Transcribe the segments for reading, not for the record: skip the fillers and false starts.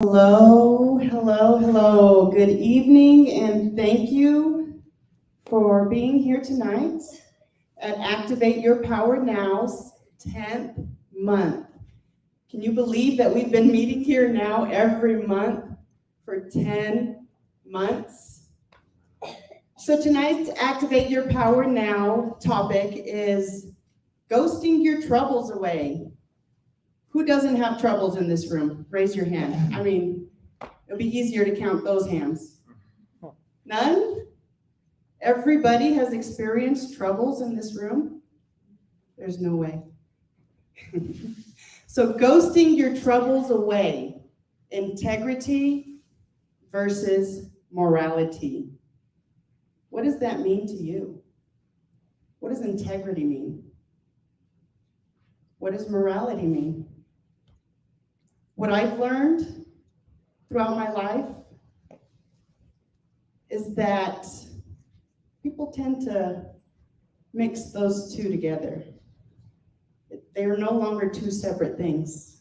Hello, hello, hello. Good evening, and thank you for being here tonight at Activate Your Power Now's 10th month. Can you believe that we've been meeting here now every month for 10 months? So tonight's Activate Your Power Now topic is ghosting your troubles away. Who doesn't have troubles in this room? Raise your hand. I mean, it'll be easier to count those hands. None? Everybody has experienced troubles in this room? There's no way. So ghosting your troubles away. Integrity versus morality. What does that mean to you? What does integrity mean? What does morality mean? What I've learned throughout my life is that people tend to mix those two together. They are no longer two separate things.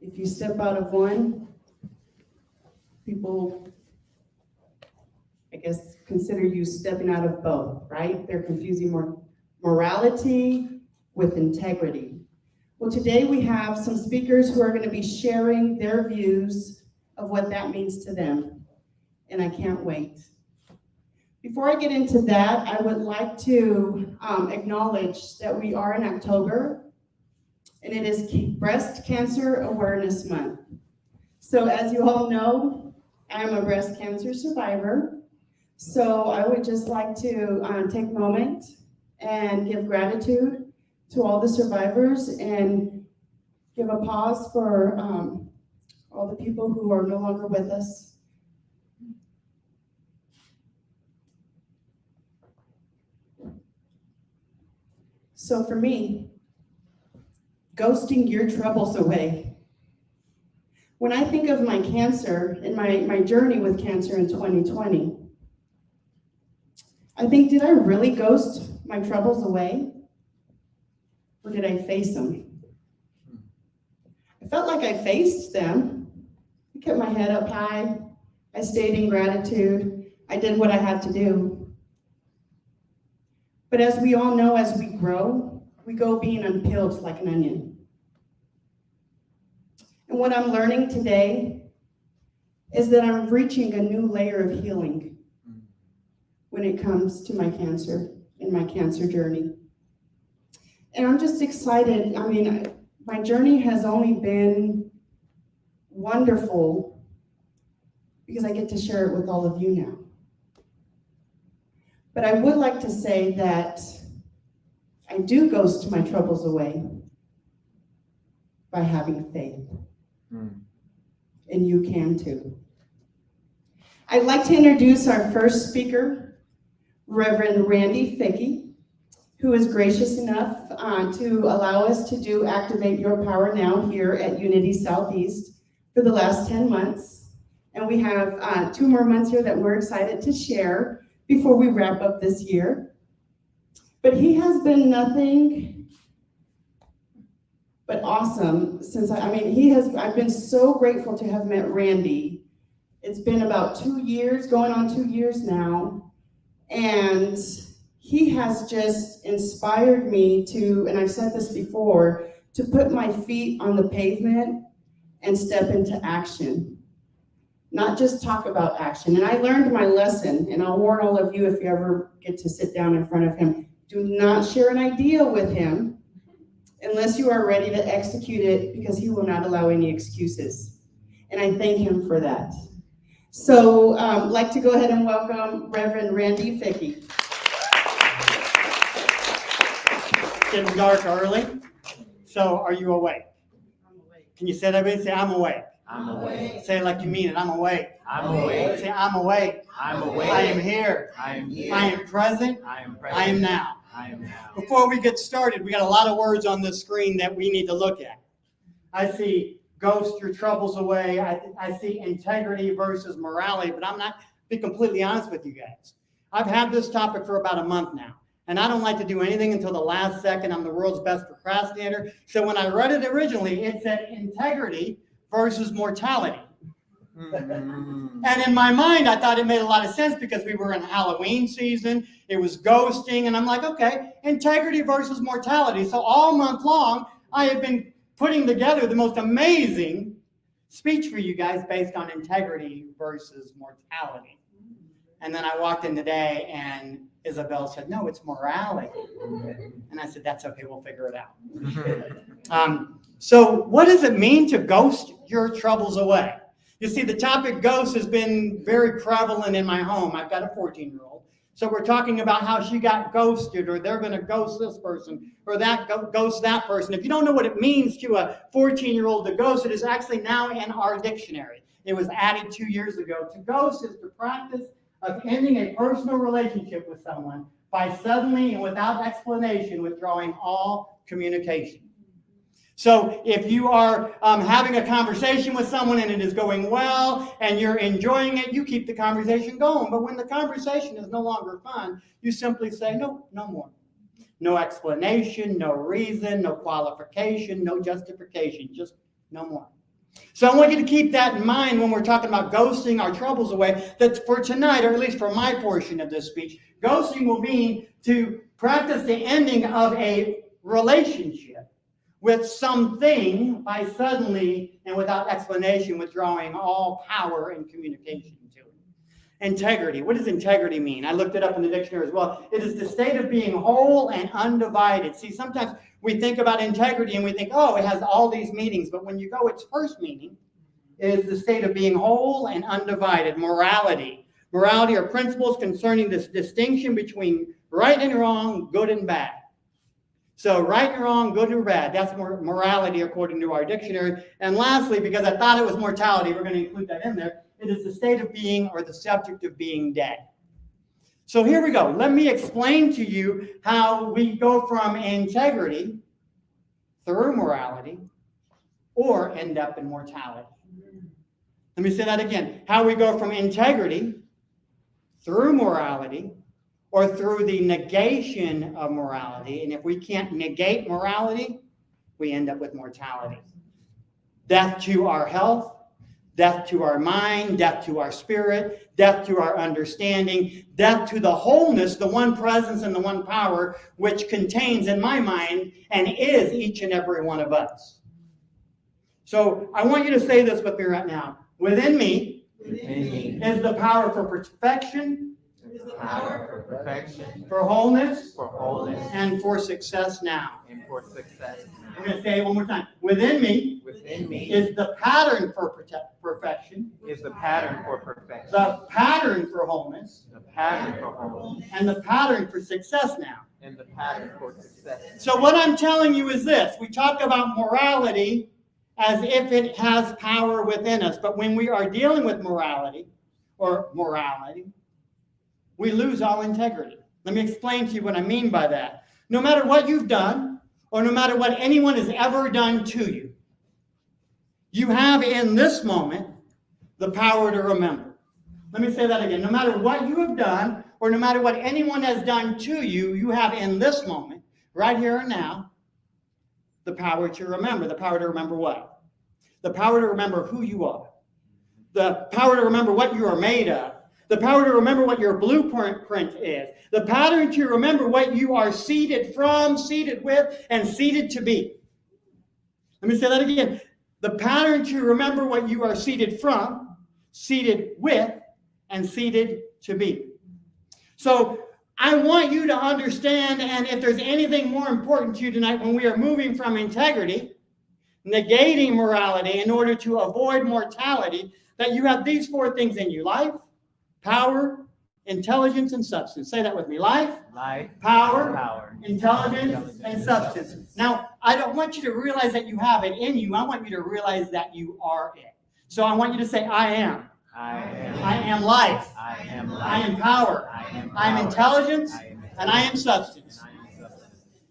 If you step out of one, people, I guess, consider you stepping out of both, right? They're confusing morality with integrity. Well, today we have some speakers who are going to be sharing their views of what that means to them, and I can't wait. Before I get into that, I would like to acknowledge that we are in October, and it is Breast Cancer Awareness Month. So as you all know, I am a breast cancer survivor, so I would just like to take a moment and give gratitude to all the survivors and give a pause for all the people who are no longer with us. So for me, ghosting your troubles away. When I think of my cancer and my journey with cancer in 2020, I think, did I really ghost my troubles away? Or did I face them? I felt like I faced them. I kept my head up high. I stayed in gratitude. I did what I had to do. But as we all know, as we grow, we go being unpeeled like an onion. And what I'm learning today is that I'm reaching a new layer of healing when it comes to my cancer and my cancer journey. And I'm just excited. I mean, my journey has only been wonderful because I get to share it with all of you now. But I would like to say that I do ghost my troubles away by having faith. And you can too. I'd like to introduce our first speaker, Reverend Randy Fickey, who is gracious enough to allow us to do Activate Your Power Now here at Unity Southeast for the last 10 months. And we have 2 more months here that we're excited to share before we wrap up this year. But he has been nothing but awesome since, I've been so grateful to have met Randy. It's been about 2 years, going on 2 years now. And he has just inspired me to, and I've said this before, to put my feet on the pavement and step into action. Not just talk about action. And I learned my lesson, and I'll warn all of you if you ever get to sit down in front of him, do not share an idea with him unless you are ready to execute it, because he will not allow any excuses. And I thank him for that. So I'd like to go ahead and welcome Reverend Randy Fickey. Getting dark early. So are you awake? I'm awake. Can you say that? Everybody say, I'm awake. I'm awake. Say it like you mean it. I'm awake. I'm awake. Say, I'm awake. I'm awake. I am here. I am here. I am present. I am present. I am now. I am now. Before we get started, we got a lot of words on the screen that we need to look at. I see ghost your troubles away. I see integrity versus morality, but I'm not, be completely honest with you guys. I've had this topic for about a month now. And I don't like to do anything until the last second. I'm the world's best procrastinator. So when I read it originally, it said integrity versus mortality. Mm. And in my mind, I thought it made a lot of sense because we were in Halloween season. It was ghosting. And I'm like, okay, integrity versus mortality. So all month long, I have been putting together the most amazing speech for you guys based on integrity versus mortality. And then I walked in today and Isabel said, no, it's morality. And I said, that's okay, we'll figure it out. So what does it mean to ghost your troubles away? You see, the topic ghost has been very prevalent in my home. I've got a 14-year-old. So we're talking about how she got ghosted, or they're going to ghost this person, or that ghost that person. If you don't know what it means to a 14-year-old to ghost, it is actually now in our dictionary. It was added 2 years ago. To ghost is the practice of ending a personal relationship with someone by suddenly and without explanation withdrawing all communication. So if you are having a conversation with someone and it is going well and you're enjoying it, you keep the conversation going. But when the conversation is no longer fun, you simply say, no more. No explanation, no reason, no qualification, no justification, just no more. So I want you to keep that in mind when we're talking about ghosting our troubles away, that for tonight, or at least for my portion of this speech, ghosting will mean to practice the ending of a relationship with something by suddenly and without explanation withdrawing all power and communication to it. Integrity. What does integrity mean? I looked it up in the dictionary as well. It is the state of being whole and undivided. See, sometimes we think about integrity and we think, oh, it has all these meanings. But when you go, its first meaning is the state of being whole and undivided. Morality. Morality are principles concerning this distinction between right and wrong, good and bad. So right and wrong, good or bad, that's morality according to our dictionary. And lastly, because I thought it was mortality, we're going to include that in there, it is the state of being or the subject of being dead. So here we go. Let me explain to you how we go from integrity through morality or end up in mortality. Let me say that again. How we go from integrity through morality or through the negation of morality. And if we can't negate morality, we end up with mortality. Death to our health, death to our mind, death to our spirit, death to our understanding, death to the wholeness, the one presence and the one power, which contains in my mind and is each and every one of us. So I want you to say this with me right now. Within me is the power for perfection, Power for perfection, for wholeness, for wholeness, and for success now. and for success. I'm going to say it one more time. Within me Within me is the pattern for perfection, is the pattern for perfection, the pattern for wholeness, the pattern for wholeness, and the pattern for success now. and the pattern for success. So what I'm telling you is this. We talk about morality as if it has power within us. But when we are dealing with morality, we lose all integrity. Let me explain to you what I mean by that. No matter what you've done, or no matter what anyone has ever done to you, you have in this moment the power to remember. Let me say that again. No matter what you have done, or no matter what anyone has done to you, you have in this moment, right here and now, the power to remember. The power to remember what? The power to remember who you are. The power to remember what you are made of. The power to remember what your blueprint is. The pattern to remember what you are seated from, seated with, and seated to be. Let me say that again. The pattern to remember what you are seated from, seated with, and seated to be. So I want you to understand, and if there's anything more important to you tonight when we are moving from integrity, negating morality in order to avoid mortality, that you have these four things in you: life, power, intelligence, and substance. Say that with me. Life, power, intelligence, and substance. Now, I don't want you to realize that you have it in you. I want you to realize that you are it. So I want you to say, I am. I am life. I am life. I am power. I am intelligence. And I am substance.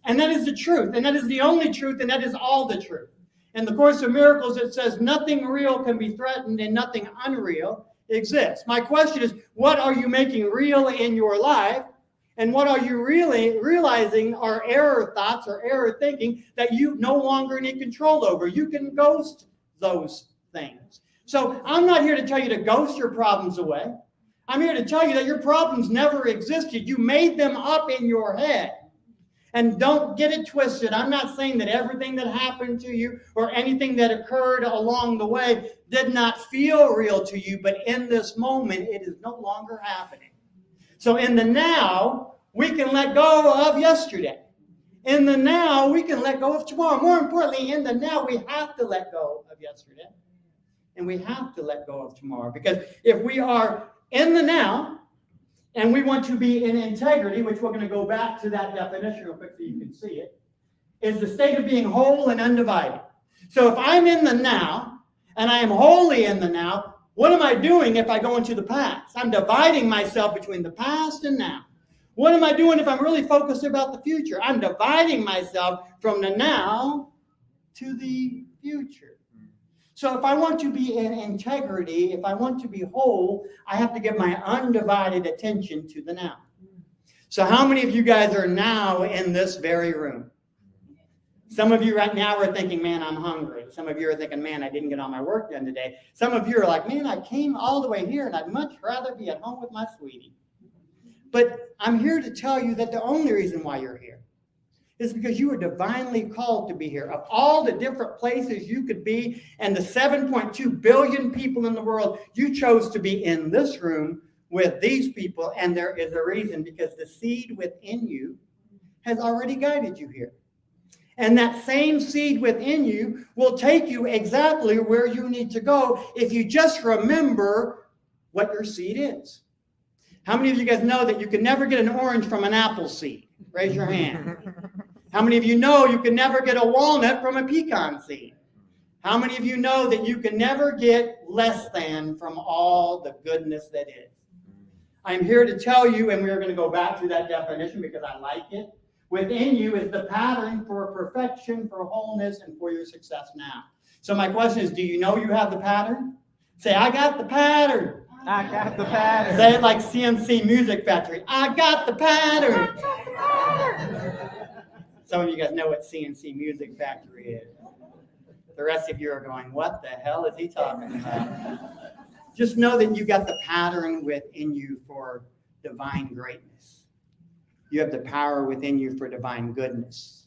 And that is the truth. And that is the only truth. And that is all the truth. In the Course of Miracles, it says nothing real can be threatened and nothing unreal exists. My question is, what are you making real in your life? And what are you really realizing are error thoughts or error thinking that you no longer need control over? You can ghost those things. So I'm not here to tell you to ghost your problems away. I'm here to tell you that your problems never existed. You made them up in your head. And don't get it twisted. I'm not saying that everything that happened to you or anything that occurred along the way did not feel real to you, but in this moment, it is no longer happening. So in the now, we can let go of yesterday. In the now, we can let go of tomorrow. More importantly, in the now, we have to let go of yesterday. And we have to let go of tomorrow. Because if we are in the now, and we want to be in integrity, which we're going to go back to that definition real quick so you can see it, is the state of being whole and undivided. So if I'm in the now, and I am wholly in the now, what am I doing if I go into the past? I'm dividing myself between the past and now. What am I doing if I'm really focused about the future? I'm dividing myself from the now to the future. So if I want to be in integrity, if I want to be whole, I have to give my undivided attention to the now. So how many of you guys are now in this very room? Some of you right now are thinking, man, I'm hungry. Some of you are thinking, man, I didn't get all my work done today. Some of you are like, man, I came all the way here and I'd much rather be at home with my sweetie. But I'm here to tell you that the only reason why you're here is because you were divinely called to be here. Of all the different places you could be and the 7.2 billion people in the world, you chose to be in this room with these people. And there is a reason, because the seed within you has already guided you here. And that same seed within you will take you exactly where you need to go if you just remember what your seed is. How many of you guys know that you can never get an orange from an apple seed? Raise your hand. How many of you know you can never get a walnut from a pecan seed? How many of you know that you can never get less than from all the goodness that is? I'm here to tell you, and we're going to go back to that definition because I like it. Within you is the pattern for perfection, for wholeness, and for your success now. So my question is, do you know you have the pattern? Say, I got the pattern. I got the pattern. Say it like CNC Music Factory. I got the pattern. Some of you guys know what CNC Music Factory is. The rest of you are going, what the hell is he talking about? Just know that you got the pattern within you for divine greatness. You have the power within you for divine goodness.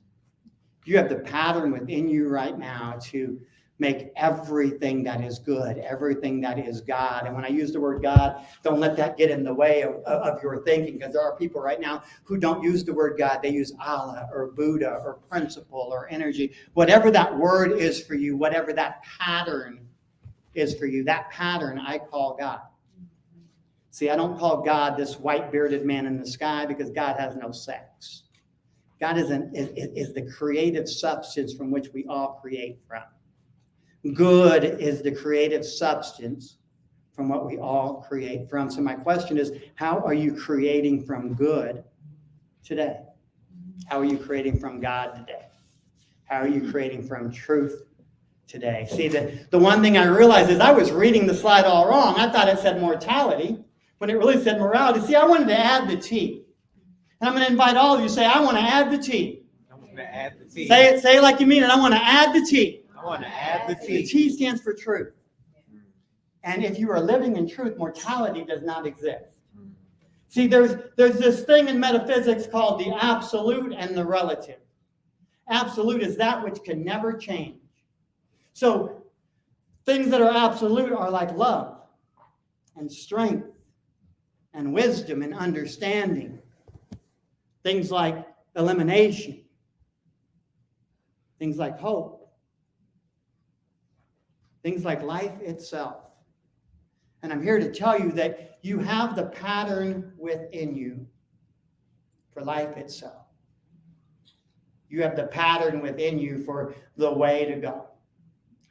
You have the pattern within you right now to make everything that is good, everything that is God. And when I use the word God, don't let that get in the way of your thinking, because there are people right now who don't use the word God. They use Allah or Buddha or principle or energy. Whatever that word is for you, whatever that pattern is for you, that pattern I call God. See, I don't call God this white bearded man in the sky, because God has no sex. God is the creative substance from which we all create from. Good is the creative substance from what we all create from. So my question is, how are you creating from good today? How are you creating from God today? How are you creating from truth today? See, the one thing I realized is I was reading the slide all wrong. I thought it said mortality when it really said morality. See, I wanted to add the T. And I'm going to invite all of you to say, I want to add the T. I want to add the T. Say it like you mean it. I want to add the T. I want to add the The T. T stands for truth. And if you are living in truth, mortality does not exist. See, there's this thing in metaphysics called the absolute and the relative. Absolute is that which can never change. So things that are absolute are like love and strength and wisdom and understanding. Things like elimination. Things like hope. Things like life itself. And I'm here to tell you that you have the pattern within you for life itself. You have the pattern within you for the way to go.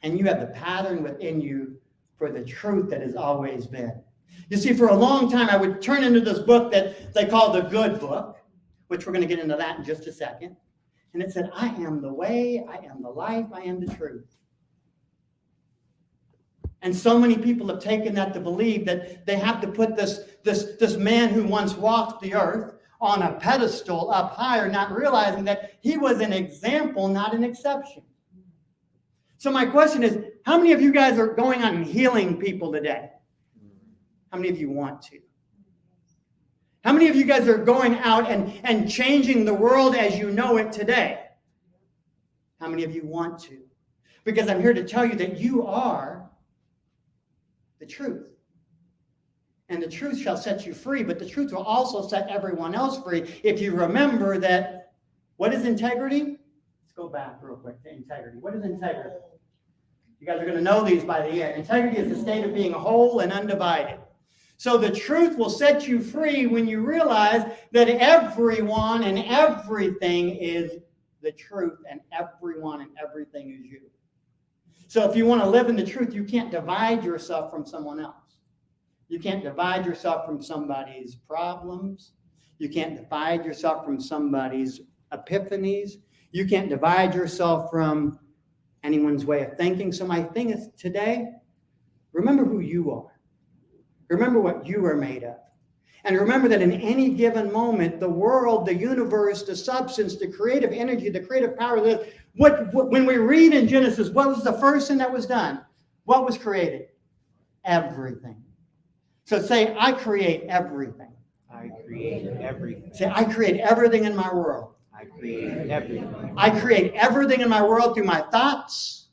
And you have the pattern within you for the truth that has always been. You see, for a long time, I would turn into this book that they call the Good Book, which we're going to get into that in just a second. And it said, I am the way, I am the life, I am the truth. And so many people have taken that to believe that they have to put this man who once walked the earth on a pedestal up higher, not realizing that he was an example, not an exception. So my question is, how many of you guys are going out and healing people today? How many of you want to? How many of you guys are going out and changing the world as you know it today? How many of you want to? Because I'm here to tell you that you are the truth. And the truth shall set you free, but the truth will also set everyone else free if you remember that, what is integrity? Let's go back real quick to integrity. What is integrity? You guys are going to know these by the end. Integrity is the state of being whole and undivided. So the truth will set you free when you realize that everyone and everything is the truth, and everyone and everything is you. So if you want to live in the truth, you can't divide yourself from someone else. You can't divide yourself from somebody's problems. You can't divide yourself from somebody's epiphanies. You can't divide yourself from anyone's way of thinking. So my thing is today, remember who you are. Remember what you are made of. And remember that in any given moment, the world, the universe, the substance, the creative energy, the creative power, when we read in Genesis, what was the first thing that was done? What was created? Everything. So say, I create everything. I create everything. Say, I create everything in my world. I create everything. I create everything in my world through my thoughts.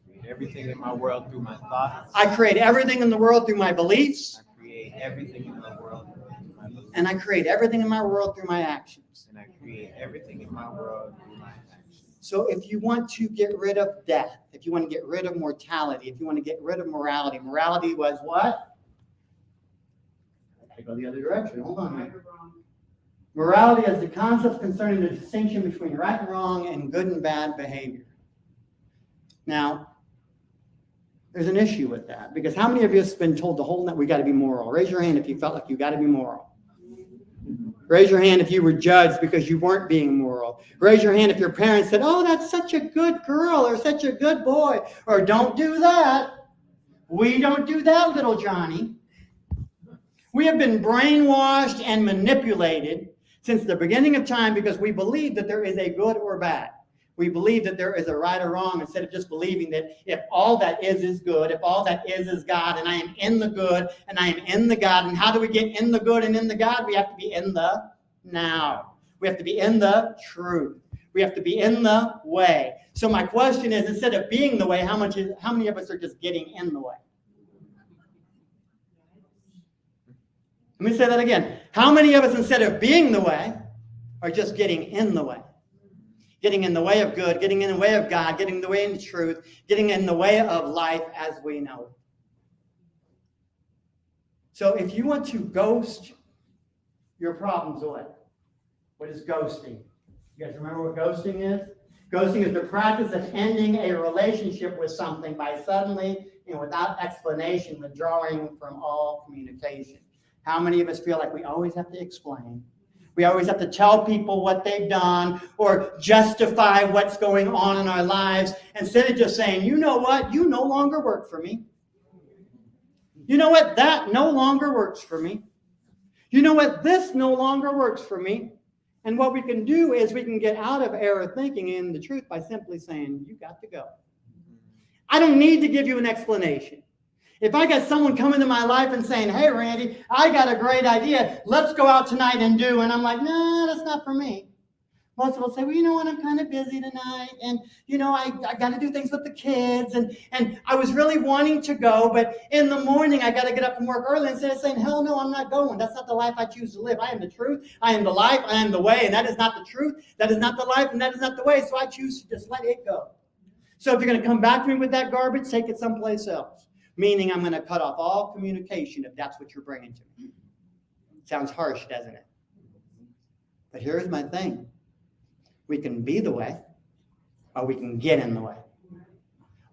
I create everything in my world through my thoughts. I create everything in the world through my beliefs. I create everything in my world through my beliefs. And I create everything in my world through my actions. And I create everything in my world through my actions. So if you want to get rid of death, if you want to get rid of mortality, if you want to get rid of morality, morality was what? I go the other direction. Hold on a minute. Morality is the concept concerning the distinction between right and wrong and good and bad behavior. Now, there's an issue with that, because how many of you have been told the whole night we got to be moral? Raise your hand if you felt like you got to be moral. Raise your hand if you were judged because you weren't being moral. Raise your hand if your parents said, oh, that's such a good girl or such a good boy, or don't do that. We don't do that, little Johnny. We have been brainwashed and manipulated since the beginning of time because we believe that there is a good or bad. We believe that there is a right or wrong instead of just believing that if all that is good, if all that is God, and I am in the good and I am in the God. And how do we get in the good and in the God? We have to be in the now. We have to be in the truth. We have to be in the way. So my question is, instead of being the way, how many of us are just getting in the way? Let me say that again. How many of us, instead of being the way, are just getting in the way? Getting in the way of good, getting in the way of God, getting in the way of truth, getting in the way of life as we know it. So if you want to ghost your problems away, what is ghosting? You guys remember what ghosting is? Ghosting is the practice of ending a relationship with something by suddenly and without explanation withdrawing from all communication. How many of us feel like we always have to explain? We always have to tell people what they've done or justify what's going on in our lives instead of just saying, you know what? You no longer work for me. You know what? That no longer works for me. You know what? This no longer works for me. And what we can do is we can get out of error thinking in the truth by simply saying, you got to go. I don't need to give you an explanation. If I got someone coming to my life and saying, hey, Randy, I got a great idea. Let's go out tonight and do. And I'm like, no, that's not for me. Most of us say, well, you know what? I'm kind of busy tonight. And, you know, I got to do things with the kids. And I was really wanting to go. But in the morning, I got to get up and work early. Instead of saying, hell no, I'm not going. That's not the life I choose to live. I am the truth. I am the life. I am the way. And that is not the truth. That is not the life. And that is not the way. So I choose to just let it go. So if you're going to come back to me with that garbage, take it someplace else. Meaning I'm going to cut off all communication if that's what you're bringing to me. Sounds harsh, doesn't it? But here's my thing. We can be the way, or we can get in the way.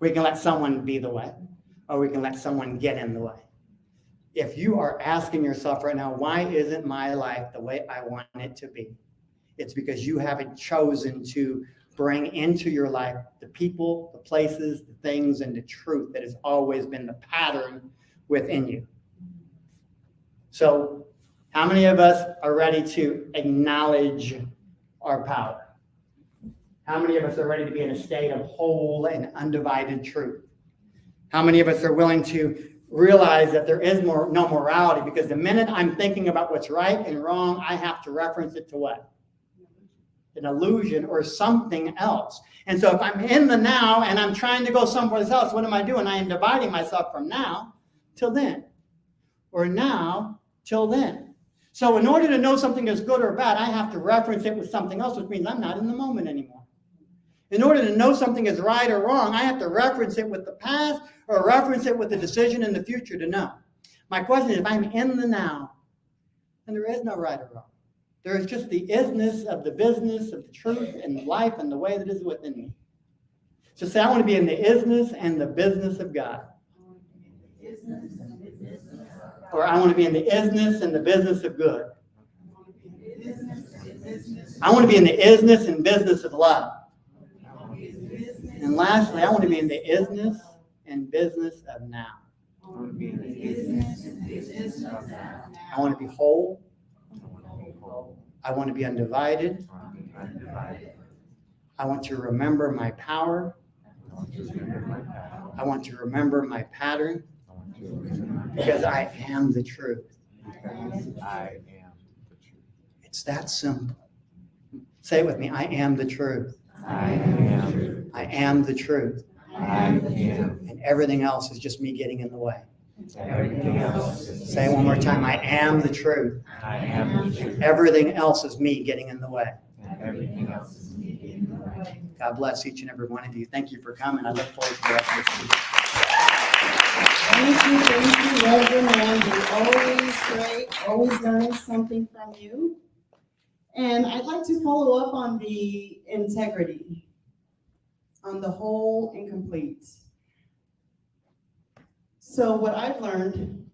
We can let someone be the way, or we can let someone get in the way. If you are asking yourself right now, why isn't my life the way I want it to be? It's because you haven't chosen to bring into your life the people, the places, the things, and the truth that has always been the pattern within you. So, how many of us are ready to acknowledge our power? How many of us are ready to be in a state of whole and undivided truth? How many of us are willing to realize that there is no morality? Because the minute I'm thinking about what's right and wrong, I have to reference it to what? An illusion or something else. And so if I'm in the now and I'm trying to go someplace else, what am I doing? I am dividing myself from now till then, or now till then. So in order to know something is good or bad, I have to reference it with something else, which means I'm not in the moment anymore. In order to know something is right or wrong, I have to reference it with the past or reference it with the decision in the future to know. My question is, if I'm in the now, then there is no right or wrong. There is just the isness of the business of the truth and the life and the way that is within me. So say, I want to be in the isness and the business of God. Or I want to be in the isness and the business of good. I want to be in the isness and business of love. And lastly, I want to be in the isness and business of now. I want to be whole. I want to be undivided. I want to remember my power. I want to remember my pattern. Because I am the truth. It's that simple. Say it with me. I am the truth. I am the truth. And everything else is just me getting in the way. Say it one more time. I am the truth. Everything else is me getting in the way. God bless each and every one of you. Thank you for coming. I look forward to the rest of this week. Thank you, Reverend Andrew. Always great, always learning something from you. And I'd like to follow up on the integrity, on the whole and complete. So what I've learned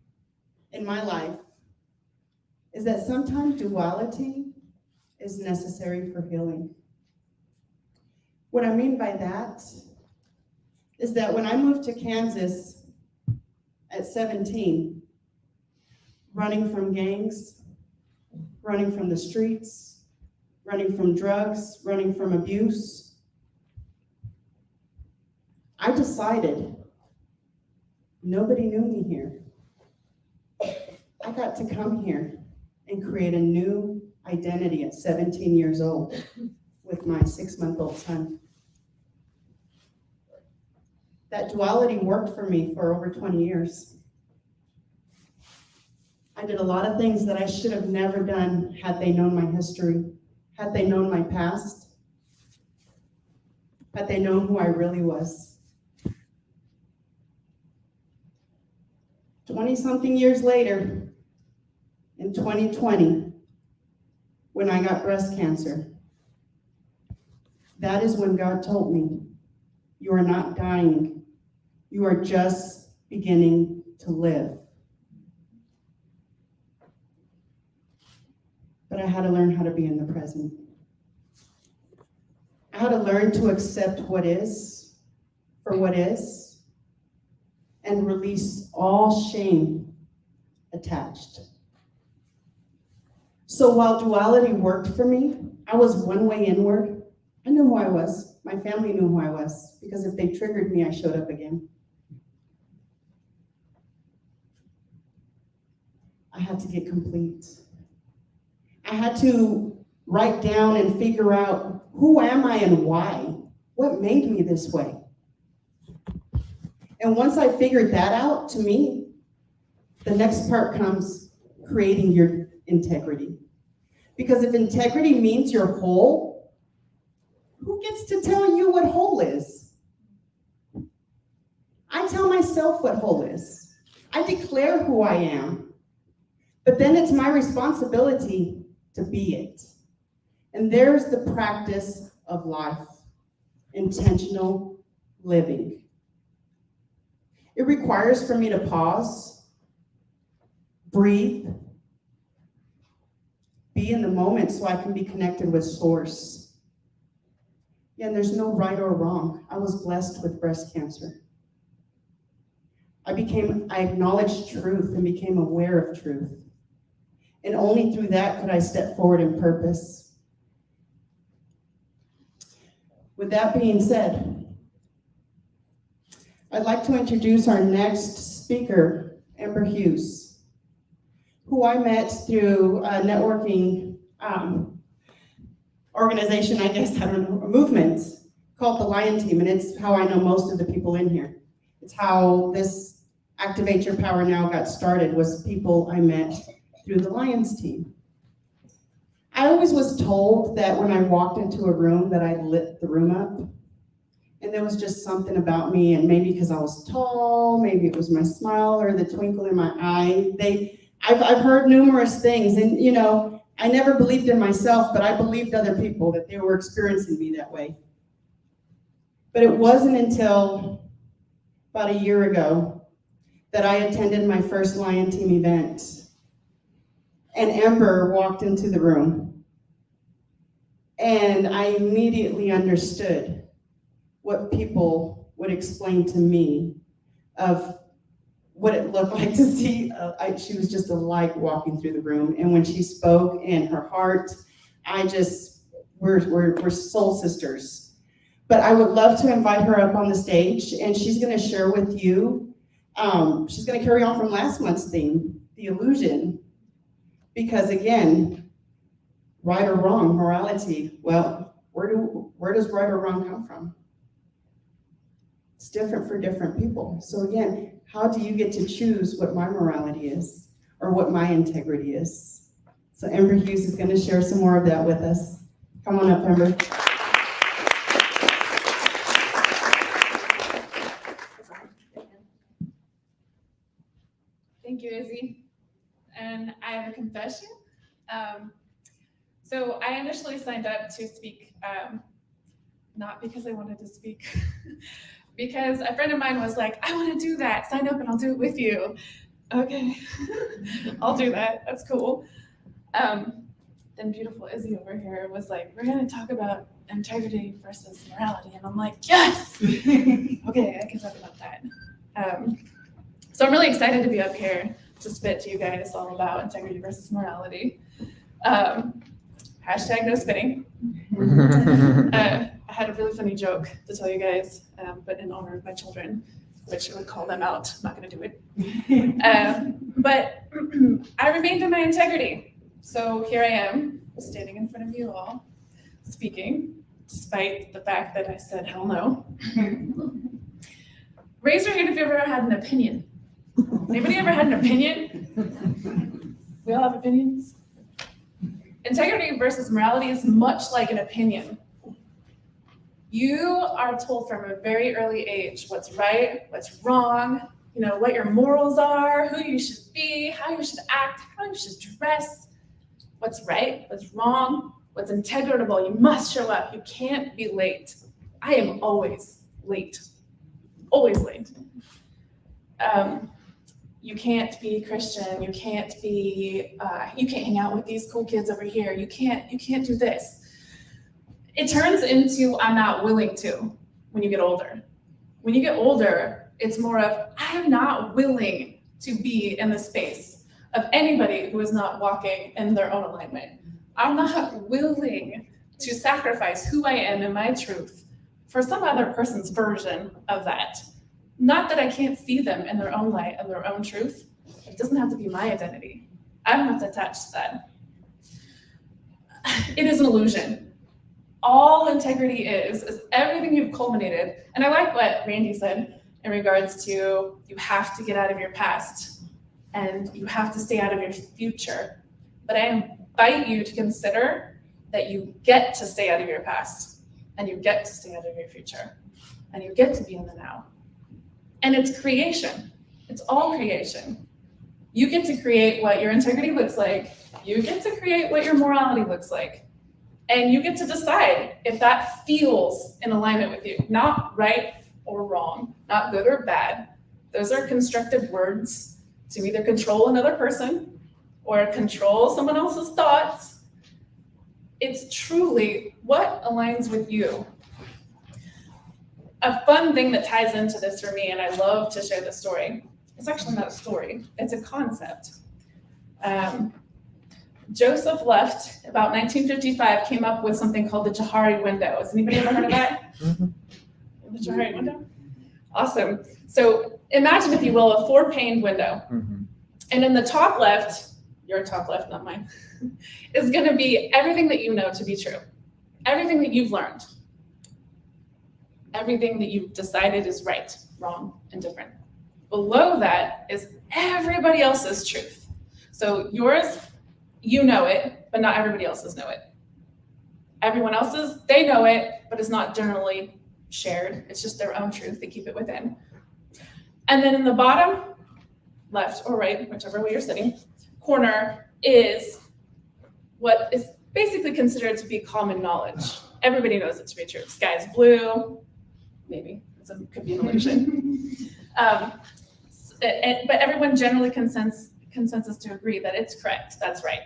in my life is that sometimes duality is necessary for healing. What I mean by that is that when I moved to Kansas at 17, running from gangs, running from the streets, running from drugs, running from abuse, I decided nobody knew me here. I got to come here and create a new identity at 17 years old with my 6-month-old son. That duality worked for me for over 20 years. I did a lot of things that I should have never done had they known my history, had they known my past, had they known who I really was. 20-something years later, in 2020, when I got breast cancer, that is when God told me, you are not dying. You are just beginning to live. But I had to learn how to be in the present. I had to learn to accept what is for what is and release all shame attached. So while duality worked for me, I was one way inward. I knew who I was. My family knew who I was, because if they triggered me, I showed up again. I had to get complete. I had to write down and figure out, who am I and why? What made me this way? And once I figured that out, to me, the next part comes creating your integrity. Because if integrity means you're whole, who gets to tell you what whole is? I tell myself what whole is. I declare who I am. But then it's my responsibility to be it. And there's the practice of life, intentional living. It requires for me to pause, breathe, be in the moment so I can be connected with Source. Yeah, and there's no right or wrong. I was blessed with breast cancer. I acknowledged truth and became aware of truth. And only through that could I step forward in purpose. With that being said, I'd like to introduce our next speaker, Amber Hughes, who I met through a networking organization, I guess, I don't know, a movement called the Lion Team, and it's how I know most of the people in here. It's how this Activate Your Power Now got started, was people I met through the Lions Team. I always was told that when I walked into a room that I lit the room up, and there was just something about me, and maybe because I was tall, maybe it was my smile or the twinkle in my eye. I've heard numerous things, and you know, I never believed in myself, but I believed other people that they were experiencing me that way. But it wasn't until about a year ago that I attended my first Lion Team event, and Amber walked into the room, and I immediately understood what people would explain to me of what it looked like to see. She was just a light walking through the room, and when she spoke in her heart, we're soul sisters. But I would love to invite her up on the stage, and she's going to share with you. She's going to carry on from last month's theme, the illusion, because again, right or wrong, morality. Well, where does right or wrong come from? It's different for different people. So again, how do you get to choose what my morality is or what my integrity is? So Amber Hughes is going to share some more of that with us. Come on up, Amber. Thank you, Izzy. And I have a confession. So I initially signed up to speak, not because I wanted to speak, because a friend of mine was like, I want to do that. Sign up and I'll do it with you. Okay, I'll do that. That's cool. Then beautiful Izzy over here was like, we're going to talk about integrity versus morality. And I'm like, yes! Okay, I can talk about that. So I'm really excited to be up here to spit to you guys all about integrity versus morality. Hashtag no spitting. I had a really funny joke to tell you guys, but in honor of my children, which would call them out. I'm not going to do it. But I remained in my integrity. So here I am, standing in front of you all, speaking, despite the fact that I said hell no. Raise your hand if you've ever had an opinion. Anybody ever had an opinion? We all have opinions. Integrity versus morality is much like an opinion. You are told from a very early age what's right, what's wrong, you know, what your morals are, who you should be, how you should act, how you should dress, what's right, what's wrong, what's integrable. You must show up. You can't be late. I am always late. Always late. You can't be Christian. You can't hang out with these cool kids over here. You can't do this. It turns into I'm not willing to when you get older. When you get older, it's more of I am not willing to be in the space of anybody who is not walking in their own alignment. I'm not willing to sacrifice who I am and my truth for some other person's version of that. Not that I can't see them in their own light and their own truth. It doesn't have to be my identity. I'm not attached to that. It is an illusion. All integrity is everything you've culminated. And I like what Randy said in regards to you have to get out of your past and you have to stay out of your future. But I invite you to consider that you get to stay out of your past and you get to stay out of your future and you get to be in the now. And it's creation. It's all creation. You get to create what your integrity looks like. You get to create what your morality looks like. And you get to decide if that feels in alignment with you. Not right or wrong, not good or bad. Those are constructed words to either control another person or control someone else's thoughts. It's truly what aligns with you. A fun thing that ties into this for me, and I love to share this story, it's actually not a story, it's a concept. Joseph Left, about 1955, came up with something called the Johari window. Has anybody ever heard of that? The Johari window? Awesome. So imagine, if you will, a 4-paned window. And in the top left, your top left, not mine, is going to be everything that you know to be true. Everything that you've learned. Everything that you've decided is right, wrong, and different. Below that is everybody else's truth. So yours, you know it, but not everybody else's know it. Everyone else's, they know it, but it's not generally shared. It's just their own truth. They keep it within. And then in the bottom, left or right, whichever way you're sitting, corner is what is basically considered to be common knowledge. Everybody knows it to be true. Sky is blue, maybe. It could be an illusion. But everyone generally consensus to agree that it's correct. That's right.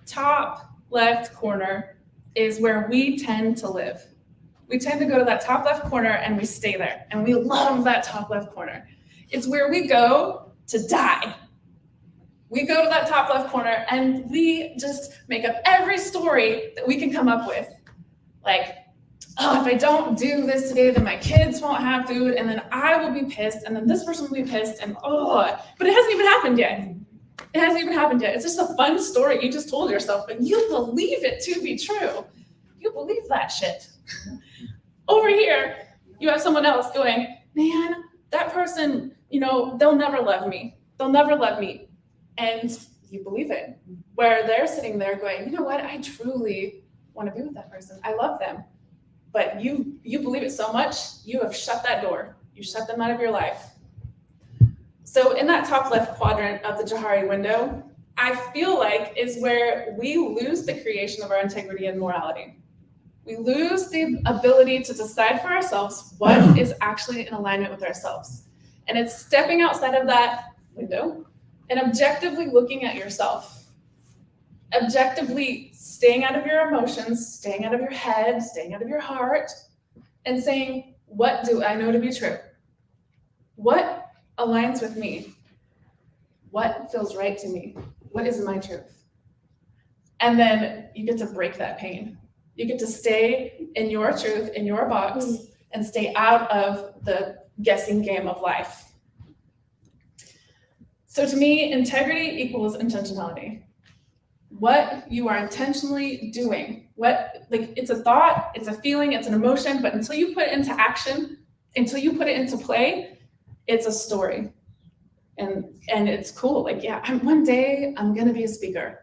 Top left corner is where we tend to live. We tend to go to that top left corner and we stay there. And we love that top left corner. It's where we go to die. We go to that top left corner and we just make up every story that we can come up with. Like, oh, if I don't do this today, then my kids won't have food, and then I will be pissed, and then this person will be pissed, and but it hasn't even happened yet. It hasn't even happened yet. It's just a fun story you just told yourself, but you believe it to be true. You believe that shit. Over here, you have someone else going, man, that person, they'll never love me. They'll never love me. And you believe it. Where they're sitting there going, you know what? I truly want to be with that person. I love them. But you believe it so much, you have shut that door. You shut them out of your life. So in that top left quadrant of the Johari window, I feel like is where we lose the creation of our integrity and morality. We lose the ability to decide for ourselves what is actually in alignment with ourselves. And it's stepping outside of that window and objectively looking at yourself. Objectively staying out of your emotions, staying out of your head, staying out of your heart, and saying, what do I know to be true? What aligns with me? What feels right to me? What is my truth? And then you get to break that pain. You get to stay in your truth, in your box, and stay out of the guessing game of life. So to me, integrity equals intentionality. What you are intentionally doing, it's a thought, it's a feeling, it's an emotion, but until you put it into action, until you put it into play, it's a story. And it's cool. One day I'm gonna be a speaker.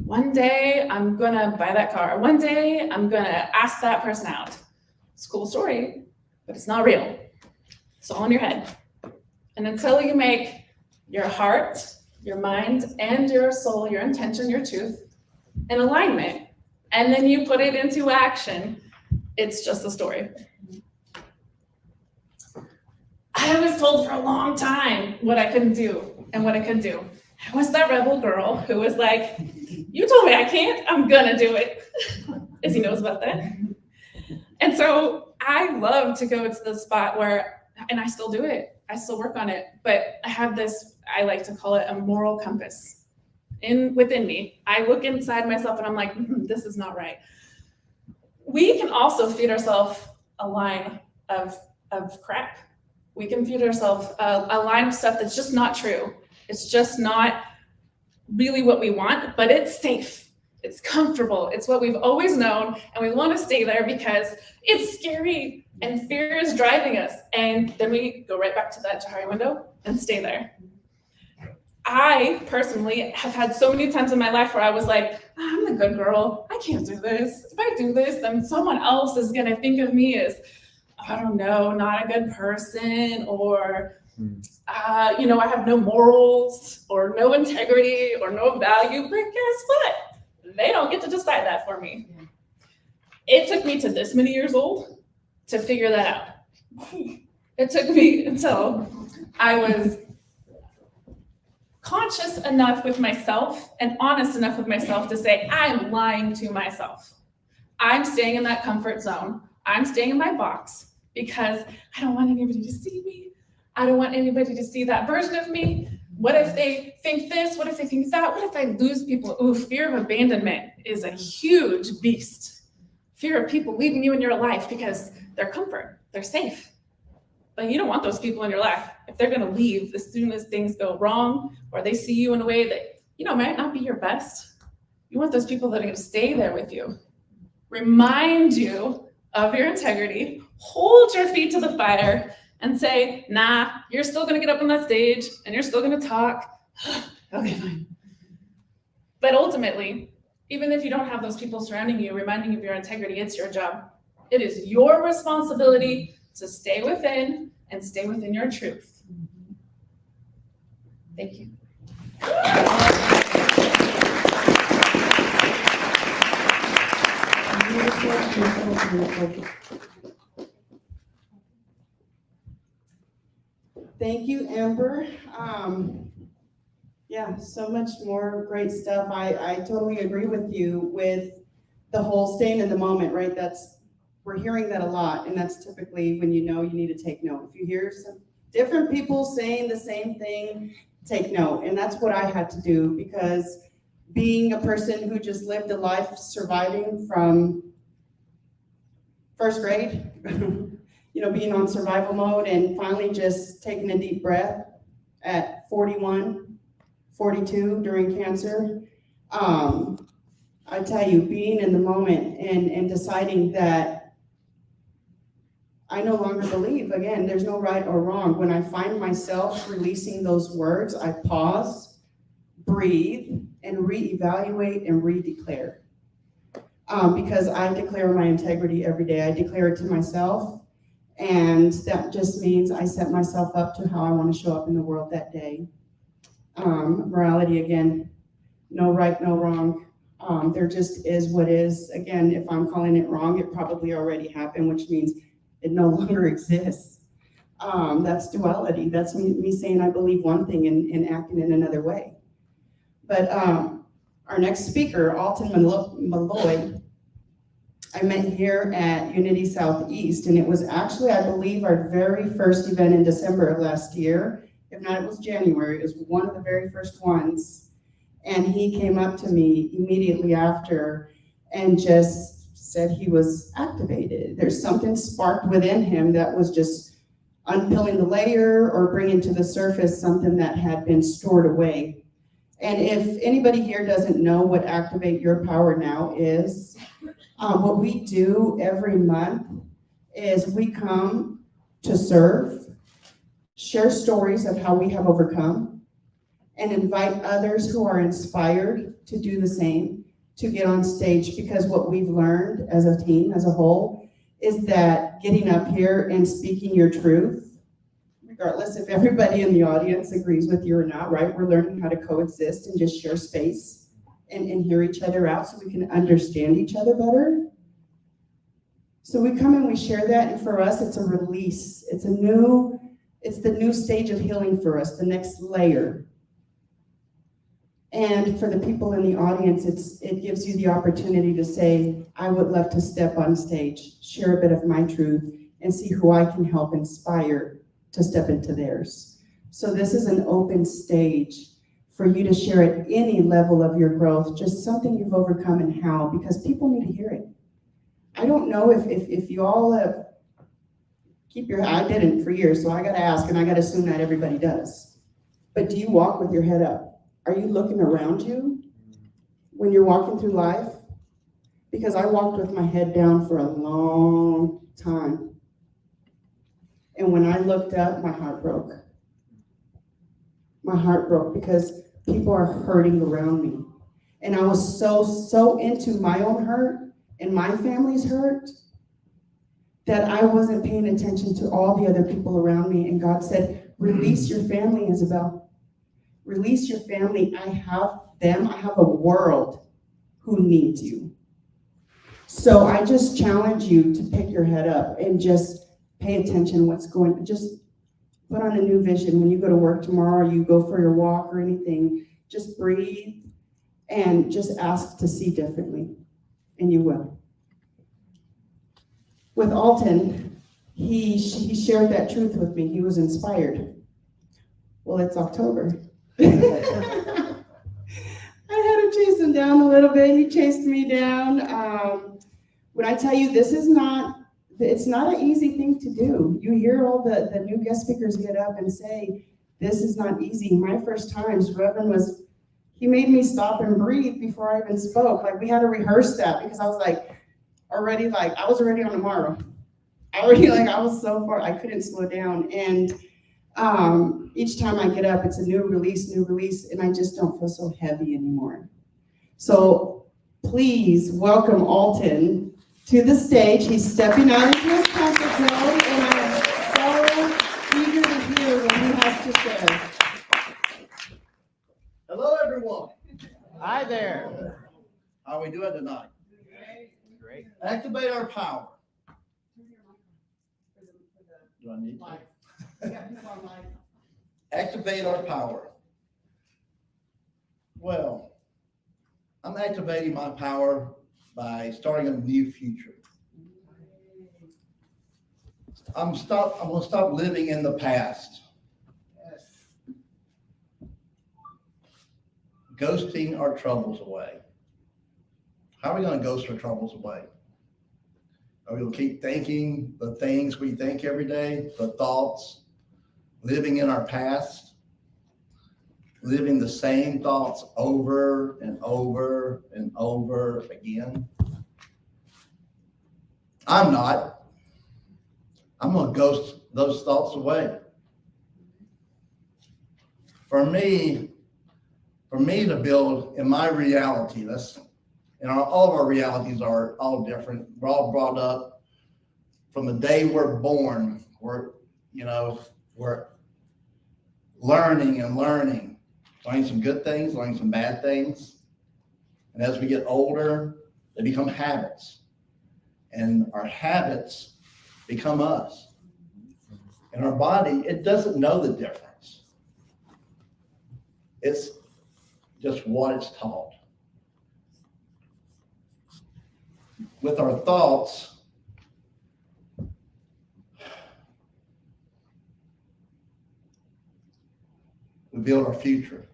One day I'm gonna buy that car. One day I'm gonna ask that person out. It's a cool story, but it's not real. It's all in your head. And until you make your heart, your mind, and your soul, your intention, your truth, in alignment, and then you put it into action, it's just a story. I was told for a long time what I couldn't do and what I could do. I was that rebel girl who was like, you told me I can't, I'm gonna do it. Izzy knows about that. And so I love to go to the spot where, and I still do it, I still work on it, but I have this, I like to call it a moral compass within me. I look inside myself and I'm like, this is not right. We can also feed ourselves a line of crap. We can feed ourselves a line of stuff that's just not true. It's just not really what we want, but it's safe. It's comfortable. It's what we've always known, and we want to stay there because it's scary and fear is driving us. And then we go right back to that Johari window and stay there. I personally have had so many times in my life where I was like, I'm the good girl. I can't do this. If I do this, then someone else is going to think of me as, I don't know, not a good person, or, I have no morals or no integrity or no value. But guess what? They don't get to decide that for me. It took me to this many years old to figure that out. It took me until I was conscious enough with myself and honest enough with myself to say, I'm lying to myself. I'm staying in that comfort zone. I'm staying in my box because I don't want anybody to see me. I don't want anybody to see that version of me. What if they think this? What if they think that? What if I lose people? Ooh, fear of abandonment is a huge beast. Fear of people leaving you in your life because they're comfort, they're safe. But you don't want those people in your life. If they're gonna leave as soon as things go wrong, or they see you in a way that, might not be your best, you want those people that are gonna stay there with you, remind you of your integrity, hold your feet to the fire, and say, nah, you're still gonna get up on that stage and you're still gonna talk. Okay, fine. But ultimately, even if you don't have those people surrounding you, reminding you of your integrity, it's your job. It is your responsibility to stay within and stay within your truth. Thank you. Thank you, Amber. Yeah, so much more great stuff. I totally agree with you with the whole staying in the moment, right? We're hearing that a lot, and that's typically when you need to take note. If you hear some different people saying the same thing, take note. And that's what I had to do, because being a person who just lived a life surviving from first grade, being on survival mode, and finally just taking a deep breath at 41, 42 during cancer. I tell you, being in the moment and deciding that I no longer believe, again, there's no right or wrong. When I find myself releasing those words, I pause, breathe, and reevaluate and redeclare. Because I declare my integrity every day. I declare it to myself, and that just means I set myself up to how I want to show up in the world that day. Morality, again, no right, no wrong. There just is what is. Again, if I'm calling it wrong, it probably already happened, which means it no longer exists. That's duality. That's me saying I believe one thing and acting in another way. But our next speaker, Alton Malloy, I met here at Unity Southeast, and it was actually, I believe, our very first event in December of last year. If not, it was January. It was one of the very first ones. And he came up to me immediately after and just said he was activated. There's something sparked within him that was just unpeeling the layer or bringing to the surface something that had been stored away. And if anybody here doesn't know what Activate Your Power Now is, what we do every month is we come to serve, share stories of how we have overcome, and invite others who are inspired to do the same, to get on stage, because what we've learned as a team, as a whole, is that getting up here and speaking your truth, regardless if everybody in the audience agrees with you or not, right? We're learning how to coexist and just share space and hear each other out so we can understand each other better. So we come and we share that, and for us, it's a release. It's the new stage of healing for us, the next layer. And for the people in the audience, it gives you the opportunity to say, I would love to step on stage, share a bit of my truth, and see who I can help inspire to step into theirs. So this is an open stage for you to share at any level of your growth, just something you've overcome and how, because people need to hear it. I don't know if you all I didn't for years, so I gotta ask, and I gotta assume that everybody does. But do you walk with your head up? Are you looking around you when you're walking through life? Because I walked with my head down for a long time. And when I looked up, my heart broke. My heart broke because people are hurting around me. And I was so into my own hurt and my family's hurt that I wasn't paying attention to all the other people around me. And God said, release your family, Isabel. Release your family. I have them. I have a world who needs you. So I just challenge you to pick your head up and just pay attention what's going on. Just put on a new vision. When you go to work tomorrow, or you go for your walk or anything, just breathe and just ask to see differently, and you will. With Alton, he shared that truth with me. He was inspired. Well, it's October. I had to chase him down a little bit. He chased me down. When I tell you it's not an easy thing to do. You hear all the new guest speakers get up and say, this is not easy. My first times, Reverend he made me stop and breathe before I even spoke. Like we had to rehearse that because I was I was already on tomorrow. I was so far, I couldn't slow down. And each time I get up, it's a new release, and I just don't feel so heavy anymore. So please welcome Alton to the stage. He's stepping out into his comfort zone, and I am so eager to hear what he has to share. Hello, everyone. Hi there. How are we doing tonight? Great. Activate our power. Do I need to? Activate our power. Well, I'm activating my power by starting a new future. I'm going to stop living in the past. Ghosting our troubles away. How are we going to ghost our troubles away? Are we going to keep thinking the things we think every day, the thoughts, living in our past, living the same thoughts over and over and over again? I'm not. I'm going to ghost those thoughts away. For me to build in my reality, all of our realities are all different. We're all brought up from the day we're born. We're learning, learning some good things, learning some bad things. And as we get older, they become habits. And our habits become us. And our body, it doesn't know the difference. It's just what it's taught. With our thoughts, we build our future.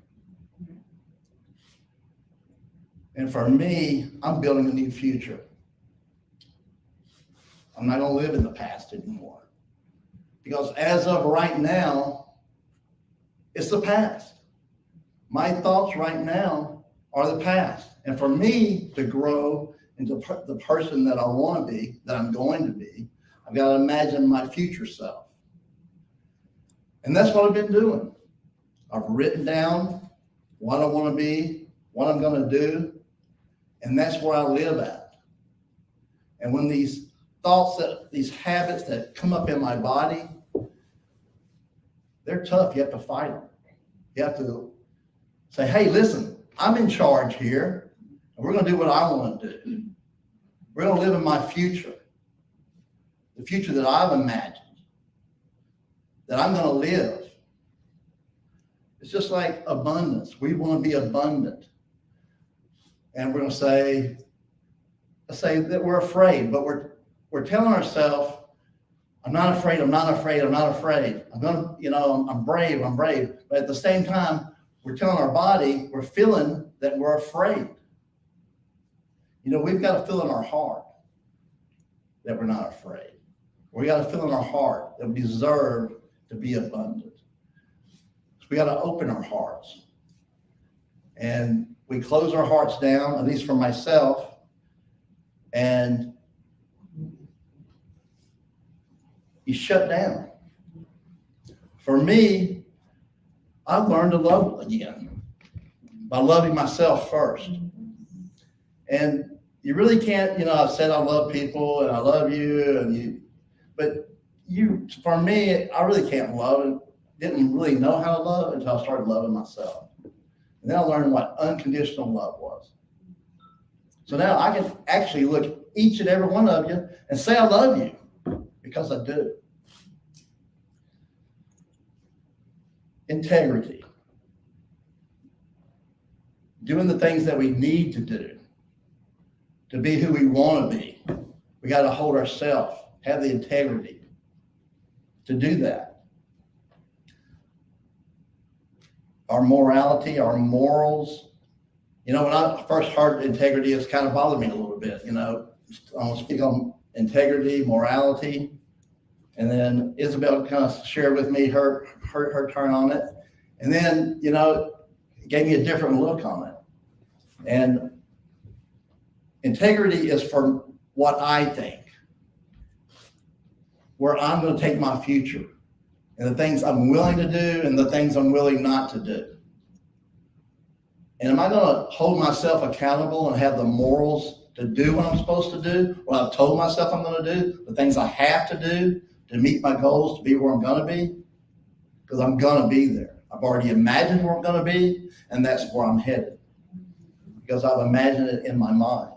And for me, I'm building a new future. I'm not going to live in the past anymore. Because as of right now, it's the past. My thoughts right now are the past. And for me to grow into the person that I want to be, that I'm going to be, I've got to imagine my future self. And that's what I've been doing. I've written down what I want to be, what I'm going to do, and that's where I live at. And when these thoughts, these habits that come up in my body, they're tough. You have to fight them. You have to say, hey, listen, I'm in charge here, and we're going to do what I want to do. We're going to live in my future, the future that I've imagined, that I'm going to live. It's just like abundance. We want to be abundant. And we're going to say, let's say that we're afraid, but we're telling ourselves, I'm not afraid, I'm not afraid, I'm not afraid. I'm going to, I'm brave, I'm brave. But at the same time, we're telling our body, we're feeling that we're afraid. We've got to feel in our heart that we're not afraid. We got to feel in our heart that we deserve to be abundant. So we got to open our hearts. And we close our hearts down, at least for myself, and you shut down. For me, I've learned to love again by loving myself first. And you really can't, I've said I love people and I love you, but for me, I really can't love and didn't really know how to love until I started loving myself. And then I learned what unconditional love was. So now I can actually look at each and every one of you and say I love you, because I do. Integrity. Doing the things that we need to do to be who we want to be. We got to hold ourselves, have the integrity to do that. our morality, our morals. You know, when I first heard integrity, it's kind of bothered me a little bit, you know. I want to speak on integrity, morality. And then Isabel kind of shared with me her turn on it. And then, you know, it gave me a different look on it. And integrity is for what I think, where I'm going to take my future, and the things I'm willing to do and the things I'm willing not to do. And am I going to hold myself accountable and have the morals to do what I'm supposed to do, what I've told myself I'm going to do, the things I have to do to meet my goals, to be where I'm going to be? Because I'm going to be there. I've already imagined where I'm going to be, and that's where I'm headed, because I've imagined it in my mind.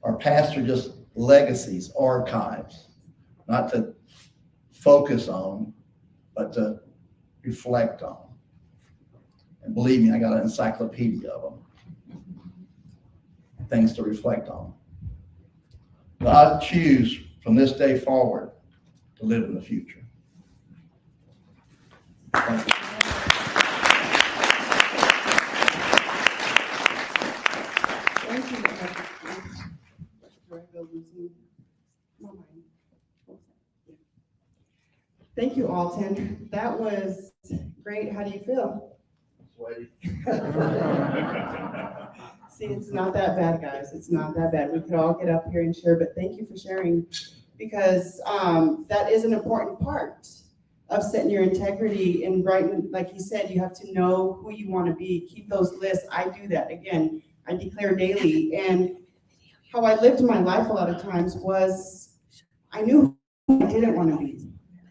Our past are just legacies, archives, not to focus on, but to reflect on. And believe me, I got an encyclopedia of them, things to reflect on. But I choose from this day forward to live in the future. Thank you. Thank you. Thank you, Alton. That was great. How do you feel? Sweaty. See, it's not that bad, guys. It's not that bad. We could all get up here and share, but thank you for sharing, because that is an important part of setting your integrity and writing. Like he said, you have to know who you want to be. Keep those lists. I do that. Again, I declare daily. And how I lived my life a lot of times was I knew who I didn't want to be.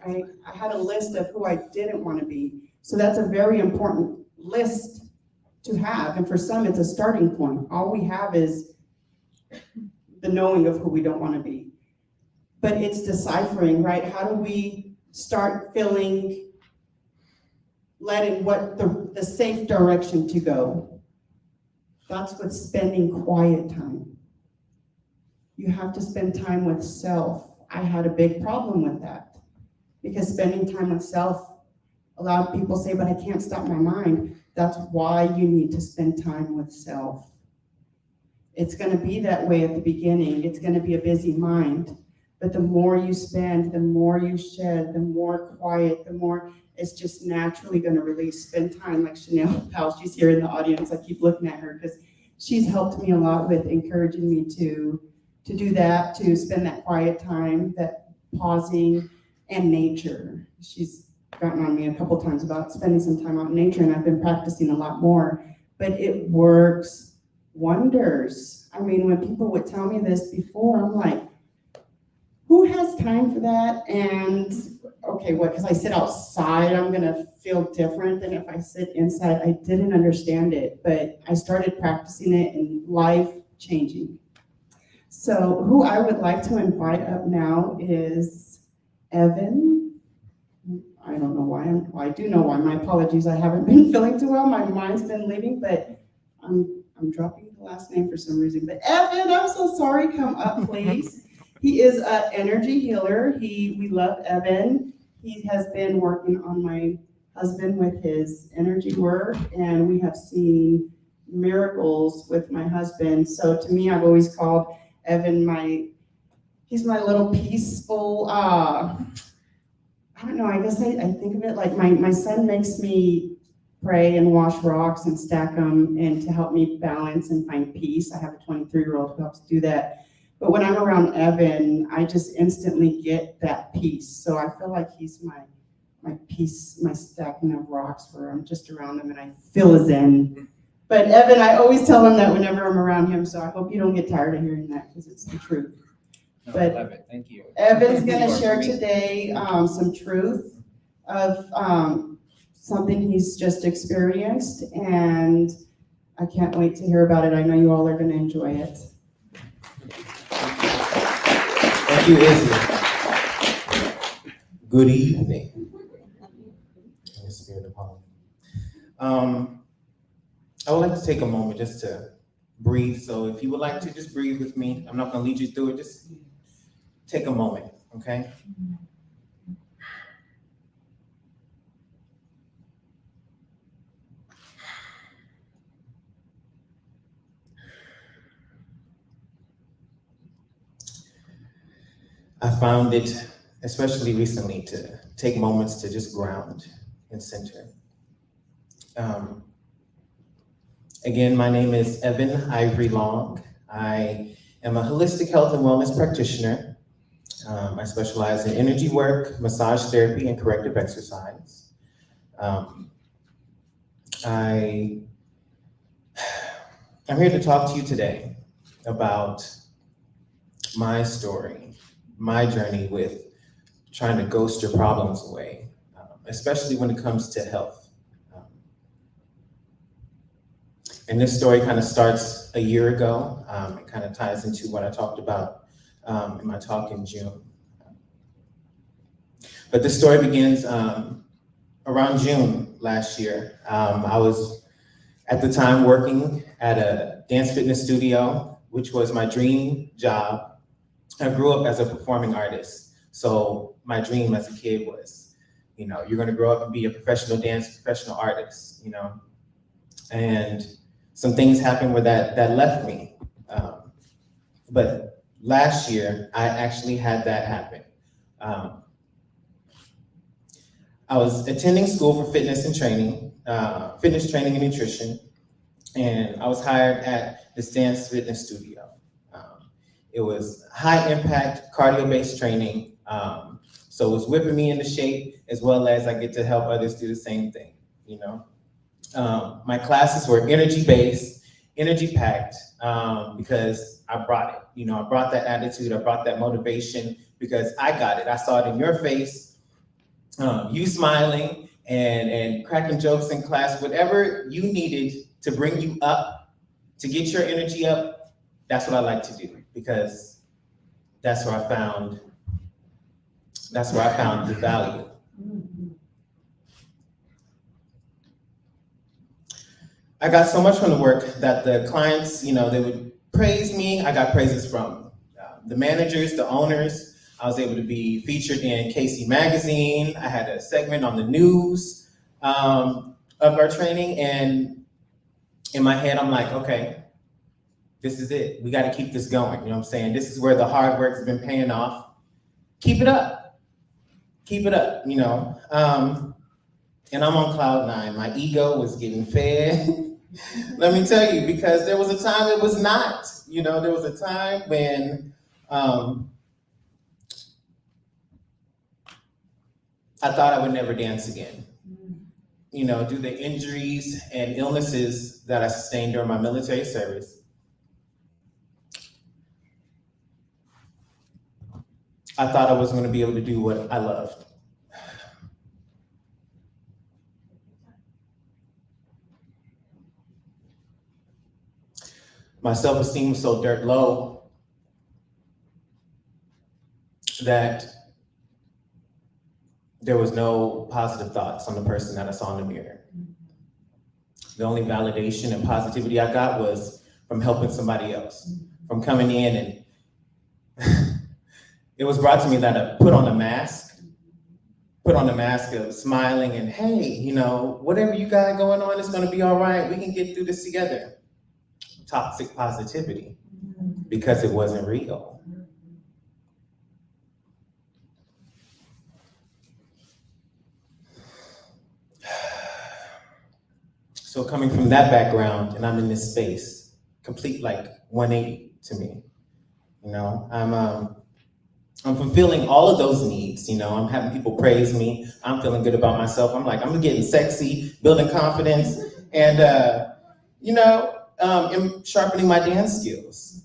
Right? I had a list of who I didn't want to be. So that's a very important list to have. And for some, it's a starting point. All we have is the knowing of who we don't want to be. But it's deciphering, right? How do we start feeling led in what the safe direction to go? That's with spending quiet time. You have to spend time with self. I had a big problem with that, because spending time with self, a lot of people say, but I can't stop my mind. That's why you need to spend time with self. It's going to be that way at the beginning. It's going to be a busy mind. But the more you spend, the more you shed, the more quiet, the more it's just naturally going to release. Spend time like Chanel Powell. She's here in the audience. I keep looking at her because she's helped me a lot with encouraging me to do that, to spend that quiet time, that pausing, and nature. She's gotten on me a couple times about spending some time out in nature, and I've been practicing a lot more, but it works wonders. I mean, when people would tell me this before, I'm like, who has time for that? And okay, what, because I sit outside, I'm gonna feel different than if I sit inside. I didn't understand it, but I started practicing it and life changing. So who I would like to invite up now is Evan. I don't know why. I do know why. My apologies. I haven't been feeling too well. My mind's been leaving, but I'm dropping the last name for some reason. But Evan, I'm so sorry. Come up, please. He is an energy healer. We love Evan. He has been working on my husband with his energy work, and we have seen miracles with my husband. So to me, I've always called Evan he's my little peaceful, I don't know, I guess I think of it like my son makes me pray and wash rocks and stack them, and to help me balance and find peace. I have a 23-year-old who helps do that. But when I'm around Evan, I just instantly get that peace. So I feel like he's my peace, my stacking of rocks, where I'm just around him and I feel a zen. But Evan, I always tell him that whenever I'm around him, so I hope you don't get tired of hearing that, because it's the truth. No, But I love it. Thank you. Evan's going to share today some truth of something he's just experienced, and I can't wait to hear about it. I know you all are going to enjoy it. Thank you, Izzy. Good evening. In the spirit of home. I would like to take a moment just to breathe. So if you would like to just breathe with me, I'm not going to lead you through it. Just take a moment, okay? I found it, especially recently, to take moments to just ground and center. Again, my name is Evan Ivory Long. I am a holistic health and wellness practitioner. I specialize in energy work, massage therapy, and corrective exercise. I'm here to talk to you today about my story, my journey with trying to ghost your problems away, especially when it comes to health. And this story kind of starts a year ago. It kind of ties into what I talked about in my talk in June. But this story begins around June last year. I was at the time working at a dance fitness studio, which was my dream job. I grew up as a performing artist. So my dream as a kid was, you're gonna grow up and be a professional artist, And some things happened where that left me. But last year, I actually had that happen. I was attending school for fitness training and nutrition, and I was hired at this dance fitness studio. It was high impact cardio-based training. So it was whipping me into shape, as well as I get to help others do the same thing, My classes were energy-based, energy-packed, because I brought it. I brought that attitude, I brought that motivation, because I got it. I saw it in your face, you smiling and cracking jokes in class, whatever you needed to bring you up, to get your energy up, that's what I like to do, because that's where I found the value. I got so much from the work that the clients, they would praise me. I got praises from the managers, the owners. I was able to be featured in Casey Magazine. I had a segment on the news of our training. And in my head, I'm like, okay, this is it. We got to keep this going. You know what I'm saying? This is where the hard work has been paying off. Keep it up. Keep it up, And I'm on cloud nine. My ego was getting fed. Let me tell you, because there was a time it was not. There was a time when I thought I would never dance again. Due to the injuries and illnesses that I sustained during my military service. I thought I was going to be able to do what I loved. My self-esteem was so dirt low that there was no positive thoughts on the person that I saw in the mirror. The only validation and positivity I got was from helping somebody else, from coming in, and it was brought to me that I put on a mask of smiling and, hey, whatever you got going on, it's gonna be all right. We can get through this together. Toxic positivity, because it wasn't real. So coming from that background, and I'm in this space, complete 180 to me. I'm fulfilling all of those needs. I'm having people praise me. I'm feeling good about myself. I'm getting sexy, building confidence, and and sharpening my dance skills.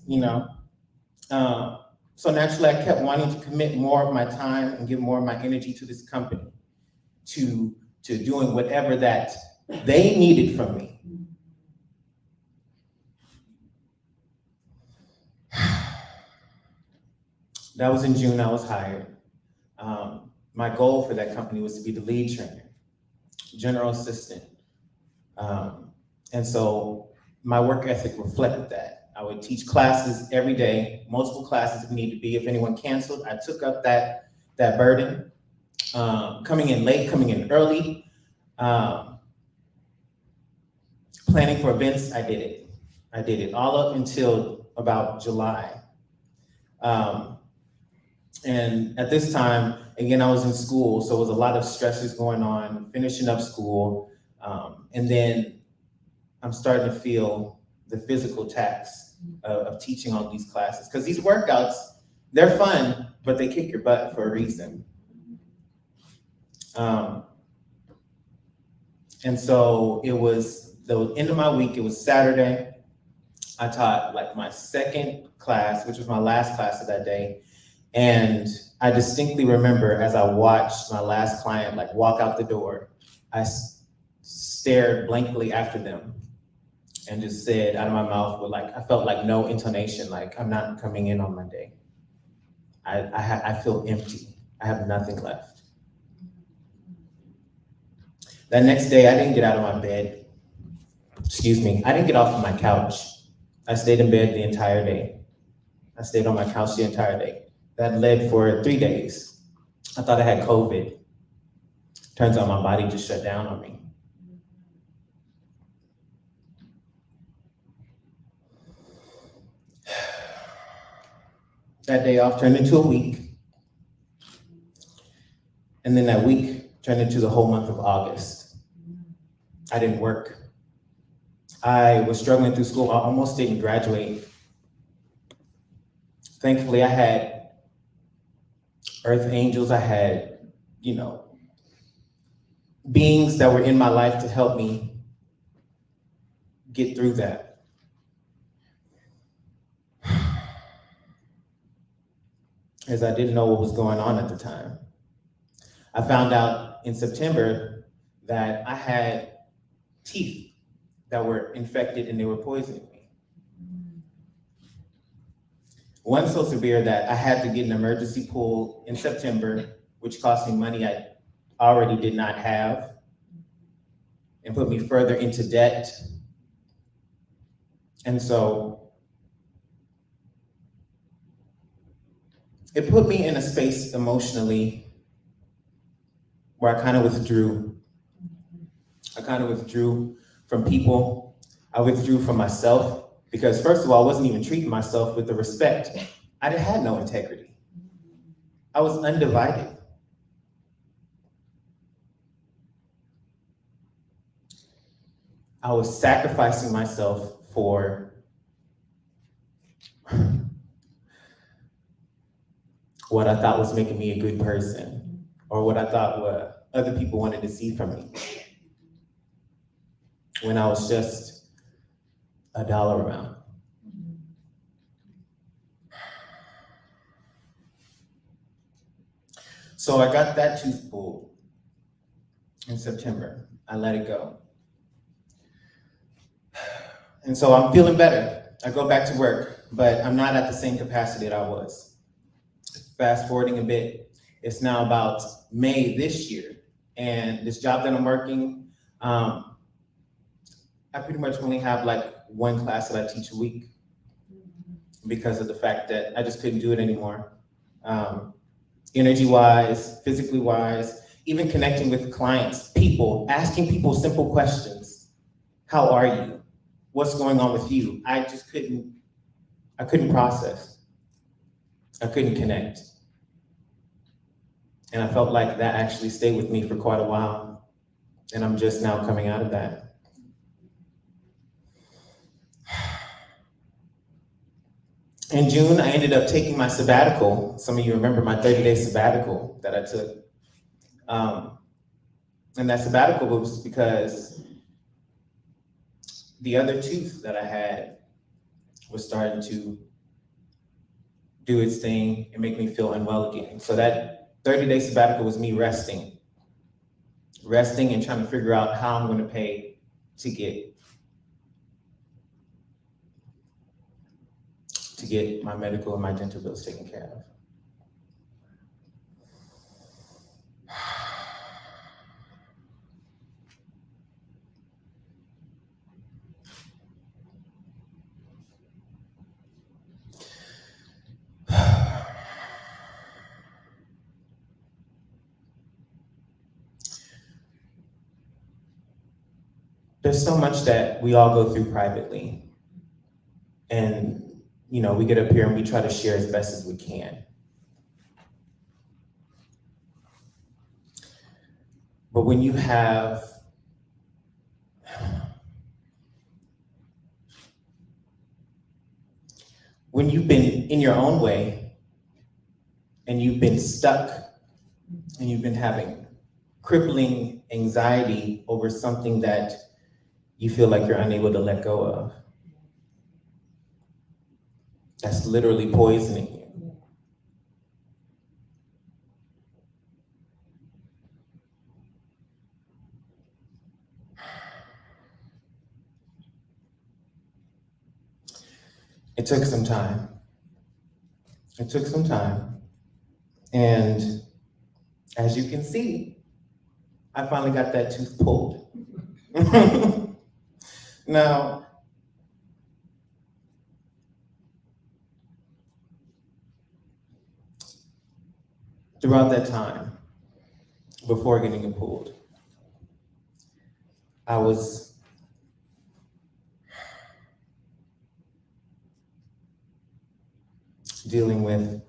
So naturally, I kept wanting to commit more of my time and give more of my energy to this company, to doing whatever that they needed from me. That was in June. I was hired. My goal for that company was to be the lead trainer, general assistant. And so my work ethic reflected that. I would teach classes every day, multiple classes if need to be. If anyone canceled, I took up that burden. Coming in late, coming in early, planning for events, I did it. I did it all up until about July. And at this time, again, I was in school, so it was a lot of stresses going on, finishing up school. And then I'm starting to feel the physical tax of teaching all these classes. Because these workouts, they're fun, but they kick your butt for a reason. And so it was the end of my week, it was Saturday. I taught like my second class, which was my last class of that day. And I distinctly remember as I watched my last client like walk out the door, I stared blankly after them and just said out of my mouth with like, I felt like no intonation, like I'm not coming in on Monday. I feel empty. I have nothing left. That next day, I didn't get out of my bed. I didn't get off of my couch. I stayed in bed the entire day. I stayed on my couch the entire day. That led for 3 days. I thought I had COVID. Turns out my body just shut down on me. That day off turned into a week. And then that week turned into the whole month of August. I didn't work. I was struggling through school. I almost didn't graduate. Thankfully, I had earth angels. I had, beings that were in my life to help me get through that. As I didn't know what was going on at the time. I found out in September that I had teeth that were infected and they were poisoning me. One so severe that I had to get an emergency pull in September, which cost me money I already did not have and put me further into debt. And so it put me in a space emotionally where I kind of withdrew. I kind of withdrew from people. I withdrew from myself because first of all, I wasn't even treating myself with the respect. I had no integrity. I was undivided. I was sacrificing myself for what I thought was making me a good person, or what I thought what other people wanted to see from me. When I was just a dollar amount. So I got that tooth pulled in September. I let it go. And so I'm feeling better. I go back to work, but I'm not at the same capacity that I was. Fast forwarding a bit, it's now about May this year. And this job that I'm working, I pretty much only have like one class that I teach a week because of the fact that I just couldn't do it anymore. Energy-wise, physically-wise, even connecting with clients, people, asking people simple questions. How are you? What's going on with you? I couldn't process. I couldn't connect. And I felt like that actually stayed with me for quite a while. And I'm just now coming out of that. In June, I ended up taking my sabbatical. Some of you remember my 30-day sabbatical that I took. And that sabbatical was because the other tooth that I had was starting to do its thing and make me feel unwell again. So that 30-day sabbatical was me resting and trying to figure out how I'm going to pay to get my medical and my dental bills taken care of. there's so much that we all go through privately. And, you know, we get up here and we try to share as best as we can. But when you have when you've been in your own way and you've been stuck and you've been having crippling anxiety over something that you feel like you're unable to let go of, that's literally poisoning you. It took some time. It took some time. And as you can see, I finally got that tooth pulled. Now, throughout that time, before getting it pulled, I was dealing with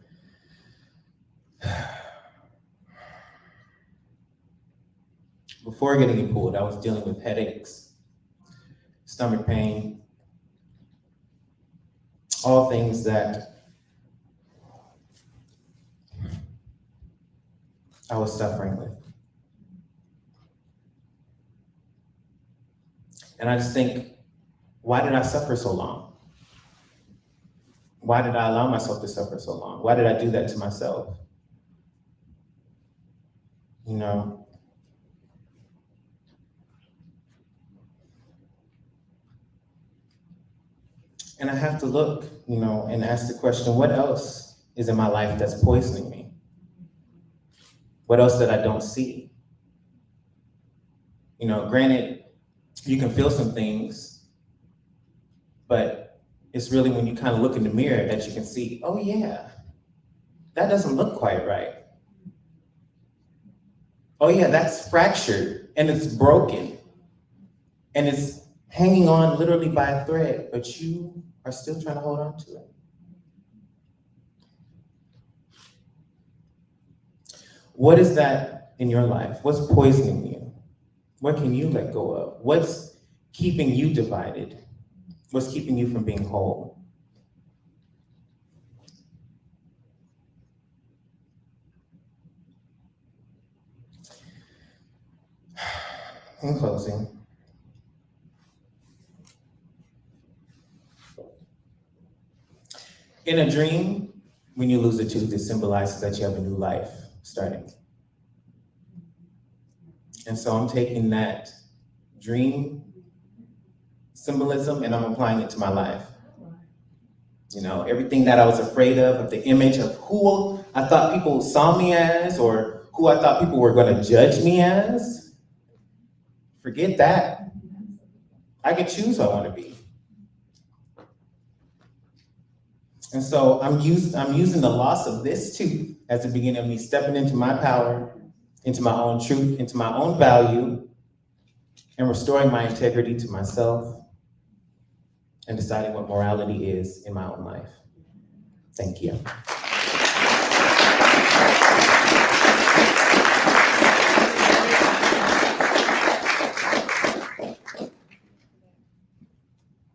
before getting it pulled, I was dealing with headaches, stomach pain, all things that I was suffering with. And I just think, why did I suffer so long? Why did I allow myself to suffer so long? Why did I do that to myself? You know? And I have to look, you know, and ask the question, what else is in my life that's poisoning me? What else that I don't see? You know, granted, you can feel some things, but it's really when you kind of look in the mirror that you can see, oh yeah, that doesn't look quite right. Oh yeah, that's fractured and it's broken and it's hanging on literally by a thread, but you are still trying to hold on to it. What is that in your life? What's poisoning you? What can you let go of? What's keeping you divided? What's keeping you from being whole? In closing, in a dream, when you lose a tooth, it symbolizes that you have a new life starting. And so I'm taking that dream symbolism and I'm applying it to my life. You know, everything that I was afraid of the image of who I thought people saw me as or who I thought people were going to judge me as, forget that. I can choose who I want to be. And so I'm using the loss of this tooth as the beginning of me stepping into my power, into my own truth, into my own value, and restoring my integrity to myself and deciding what morality is in my own life. Thank you.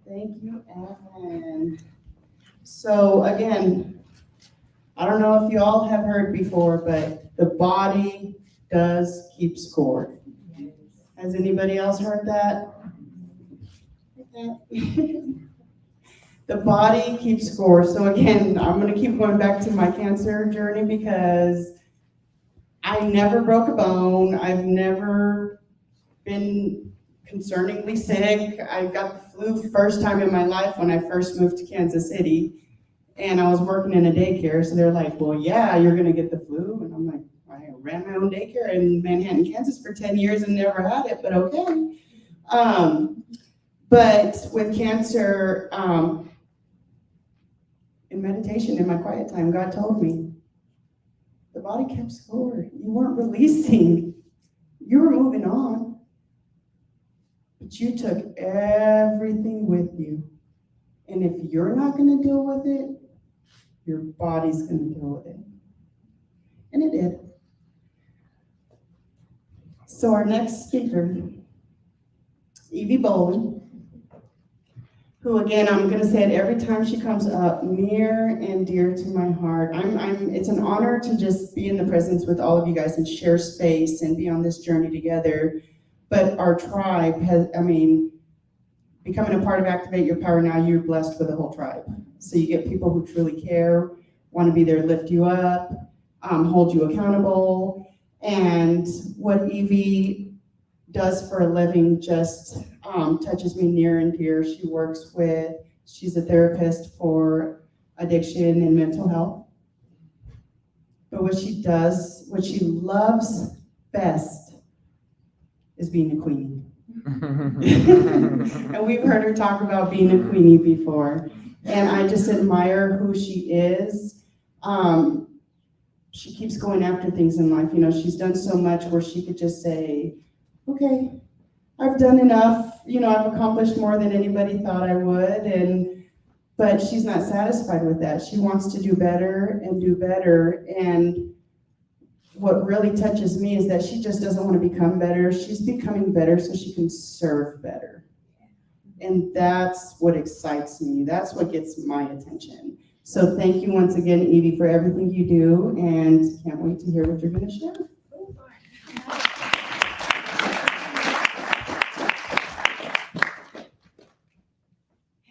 Thank you, Evan. So again, I don't know if you all have heard before, but the body does keep score. Has anybody else heard that? The body keeps score. So again, I'm gonna keep going back to my cancer journey because I never broke a bone. I've never been concerningly sick. I got the flu first time in my life when I first moved to Kansas City. And I was working in a daycare, so they're like, well, yeah, you're gonna get the flu. And I'm like, I ran my own daycare in Manhattan, Kansas for 10 years and never had it, but okay. But with cancer, in meditation, in my quiet time, God told me, the body kept score. You weren't releasing, you were moving on. but you took everything with you. And if you're not gonna deal with it, your body's gonna deal with it. And it did. So our next speaker, Evie Bowen, who again, I'm gonna say it every time she comes up, near and dear to my heart. It's an honor to just be in the presence with all of you guys and share space and be on this journey together. But our tribe has, becoming a part of Activate Your Power Now, you're blessed with a whole tribe. So you get people who truly care, want to be there to lift you up, hold you accountable. And what Evie does for a living just touches me near and dear. She's a therapist for addiction and mental health. But what she loves best is being a queenie. And we've heard her talk about being a queenie before. And I just admire who she is. She keeps going after things in life. She's done so much where she could just say, okay, I've done enough. I've accomplished more than anybody thought I would. But she's not satisfied with that. She wants to do better and do better. And what really touches me is that she just doesn't want to become better. She's becoming better so she can serve better. And that's what excites me. That's what gets my attention. So thank you once again, Evie, for everything you do, and can't wait to hear what you're going to share.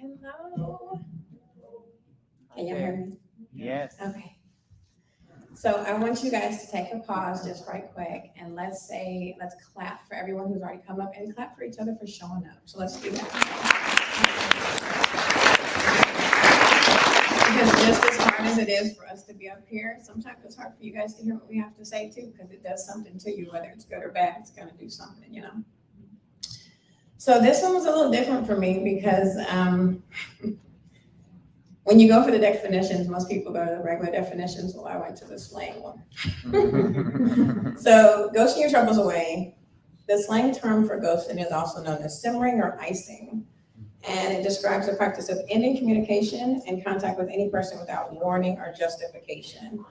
Hello. Can you hear me? Yes. Okay. So I want you guys to take a pause just right quick and let's clap for everyone who's already come up and clap for each other for showing up. So let's do that. Because just as hard as it is for us to be up here, sometimes it's hard for you guys to hear what we have to say too, because it does something to you, whether it's good or bad, it's gonna do something, So this one was a little different for me because when you go for the definitions, most people go to the regular definitions. Well, I went to the slang one. So ghosting your troubles away. The slang term for ghosting is also known as simmering or icing. And it describes the practice of ending communication and contact with any person without warning or justification.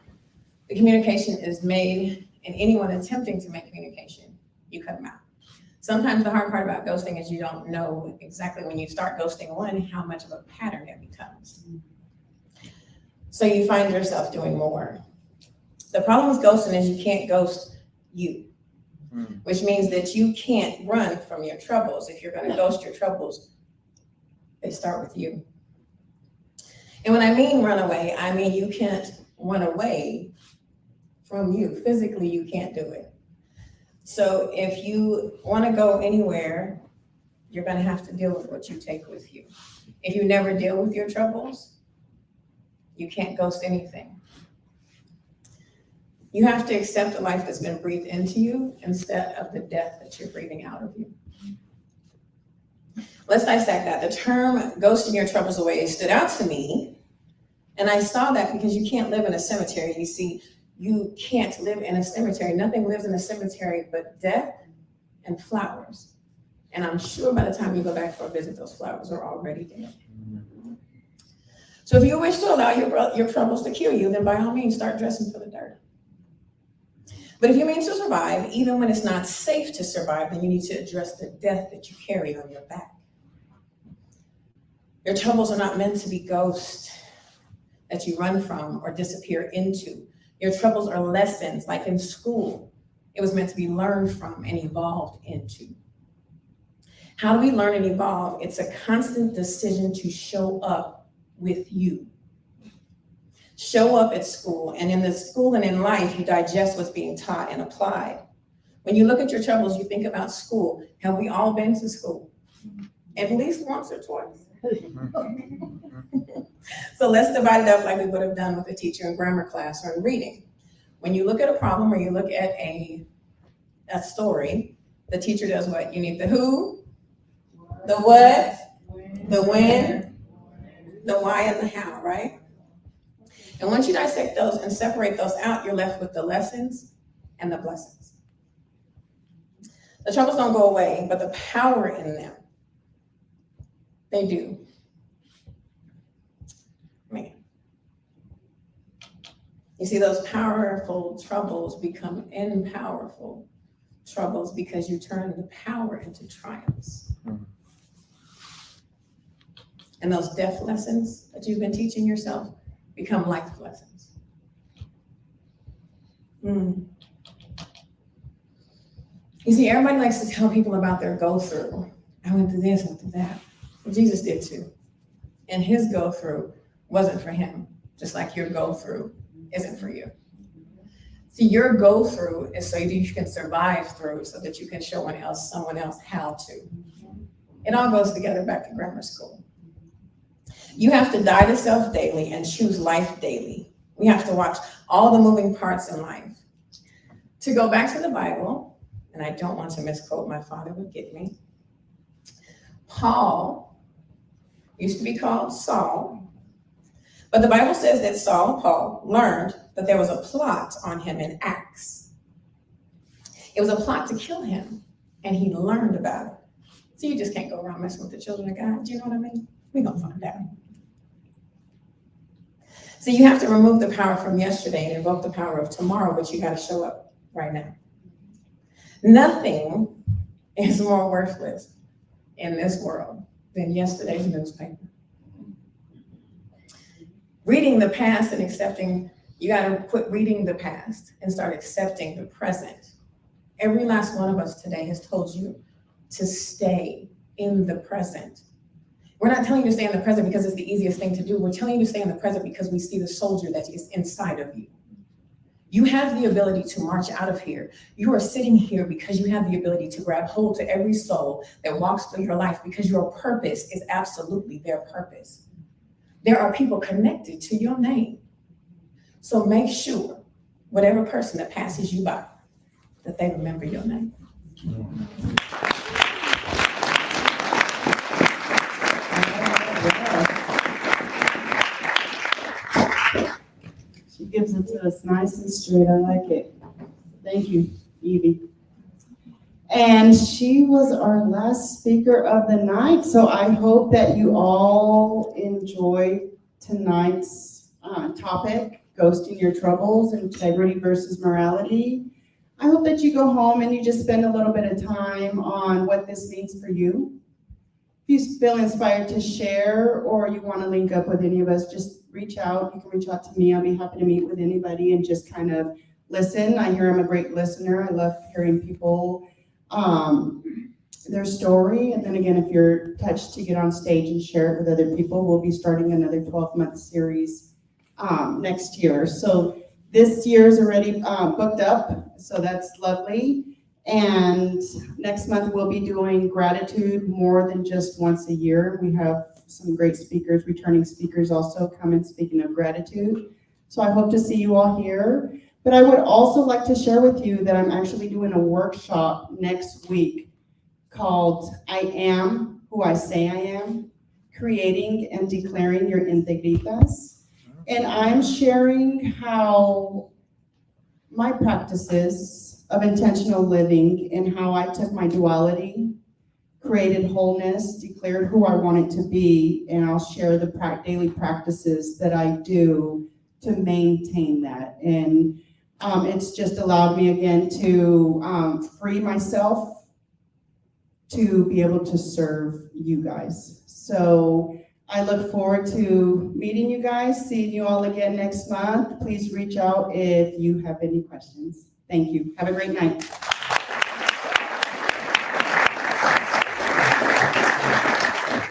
The communication is made, and anyone attempting to make communication, you cut them out. Sometimes the hard part about ghosting is you don't know exactly when you start ghosting one, how much of a pattern it becomes. So you find yourself doing more. The problem with ghosting is you can't ghost you, which means that you can't run from your troubles. If you're gonna ghost your troubles, they start with you. And when I mean run away, I mean you can't run away from you. Physically, you can't do it. So if you want to go anywhere, you're going to have to deal with what you take with you. If you never deal with your troubles, you can't ghost anything. You have to accept the life that's been breathed into you instead of the death that you're breathing out of you. Let's dissect that. The term ghosting your troubles away stood out to me. And I saw that because you can't live in a cemetery. You see, you can't live in a cemetery. Nothing lives in a cemetery but death and flowers. And I'm sure by the time you go back for a visit, those flowers are already dead. So if you wish to allow your troubles to kill you, then by all means, start dressing for the dirt. But if you mean to survive, even when it's not safe to survive, then you need to address the death that you carry on your back. Your troubles are not meant to be ghosts that you run from or disappear into. Your troubles are lessons, like in school. It was meant to be learned from and evolved into. How do we learn and evolve? It's a constant decision to show up with you. Show up at school, and in the school and in life, you digest what's being taught and applied. When you look at your troubles, you think about school. Have we all been to school? At least once or twice. So let's divide it up like we would have done with a teacher in grammar class or in reading. When you look at a problem or you look at a story, the teacher does what? You need the who, the what, the when, the why, and the how, right? And once you dissect those and separate those out, you're left with the lessons and the blessings. The troubles don't go away, but the power in them, they do. Man. You see, those powerful troubles become impowerful troubles because you turn the power into triumphs. And those death lessons that you've been teaching yourself become life lessons. You see, everybody likes to tell people about their go through. I went through this, I went through that. Well, Jesus did too. And his go through wasn't for him, just like your go through isn't for you. See, your go through is so that you can survive through, so that you can show someone else how to. It all goes together back to grammar school. You have to die to self daily and choose life daily. We have to watch all the moving parts in life. To go back to the Bible, and I don't want to misquote, my father would get me. Paul used to be called Saul, but the Bible says that Paul learned that there was a plot on him in Acts. It was a plot to kill him, and he learned about it. So you just can't go around messing with the children of God. Do you know what I mean? We're gonna find out. So you have to remove the power from yesterday and invoke the power of tomorrow, but you gotta show up right now. Nothing is more worthless in this world than yesterday's newspaper. Reading the past and accepting, you gotta quit reading the past and start accepting the present. Every last one of us today has told you to stay in the present. We're not telling you to stay in the present because it's the easiest thing to do. We're telling you to stay in the present because we see the soldier that is inside of you. You have the ability to march out of here. You are sitting here because you have the ability to grab hold to every soul that walks through your life, because your purpose is absolutely their purpose. There are people connected to your name. So make sure, whatever person that passes you by, that they remember your name. She gives it to us nice and straight. I like it. Thank you, Evie. And she was our last speaker of the night. So I hope that you all enjoyed tonight's topic, ghosting your troubles, integrity versus morality. I hope that you go home and you just spend a little bit of time on what this means for you. If you feel inspired to share or you want to link up with any of us, just reach out. You can reach out to me. I'll be happy to meet with anybody and just kind of listen. I hear I'm a great listener. I love hearing people, their story. And then again, if you're touched to get on stage and share it with other people, we'll be starting another 12-month series next year. So this year's already booked up, so that's lovely. And next month we'll be doing gratitude more than just once a year. We have some great speakers, returning speakers also coming speaking of gratitude. So I hope to see you all here. But I would also like to share with you that I'm actually doing a workshop next week called I Am Who I Say I Am, Creating and Declaring Your Integritas. And I'm sharing how my practices of intentional living and how I took my duality, created wholeness, declared who I wanted to be, and I'll share the daily practices that I do to maintain that. And it's just allowed me again to free myself to be able to serve you guys. So I look forward to meeting you guys, seeing you all again next month. Please reach out if you have any questions. Thank you. Have a great night.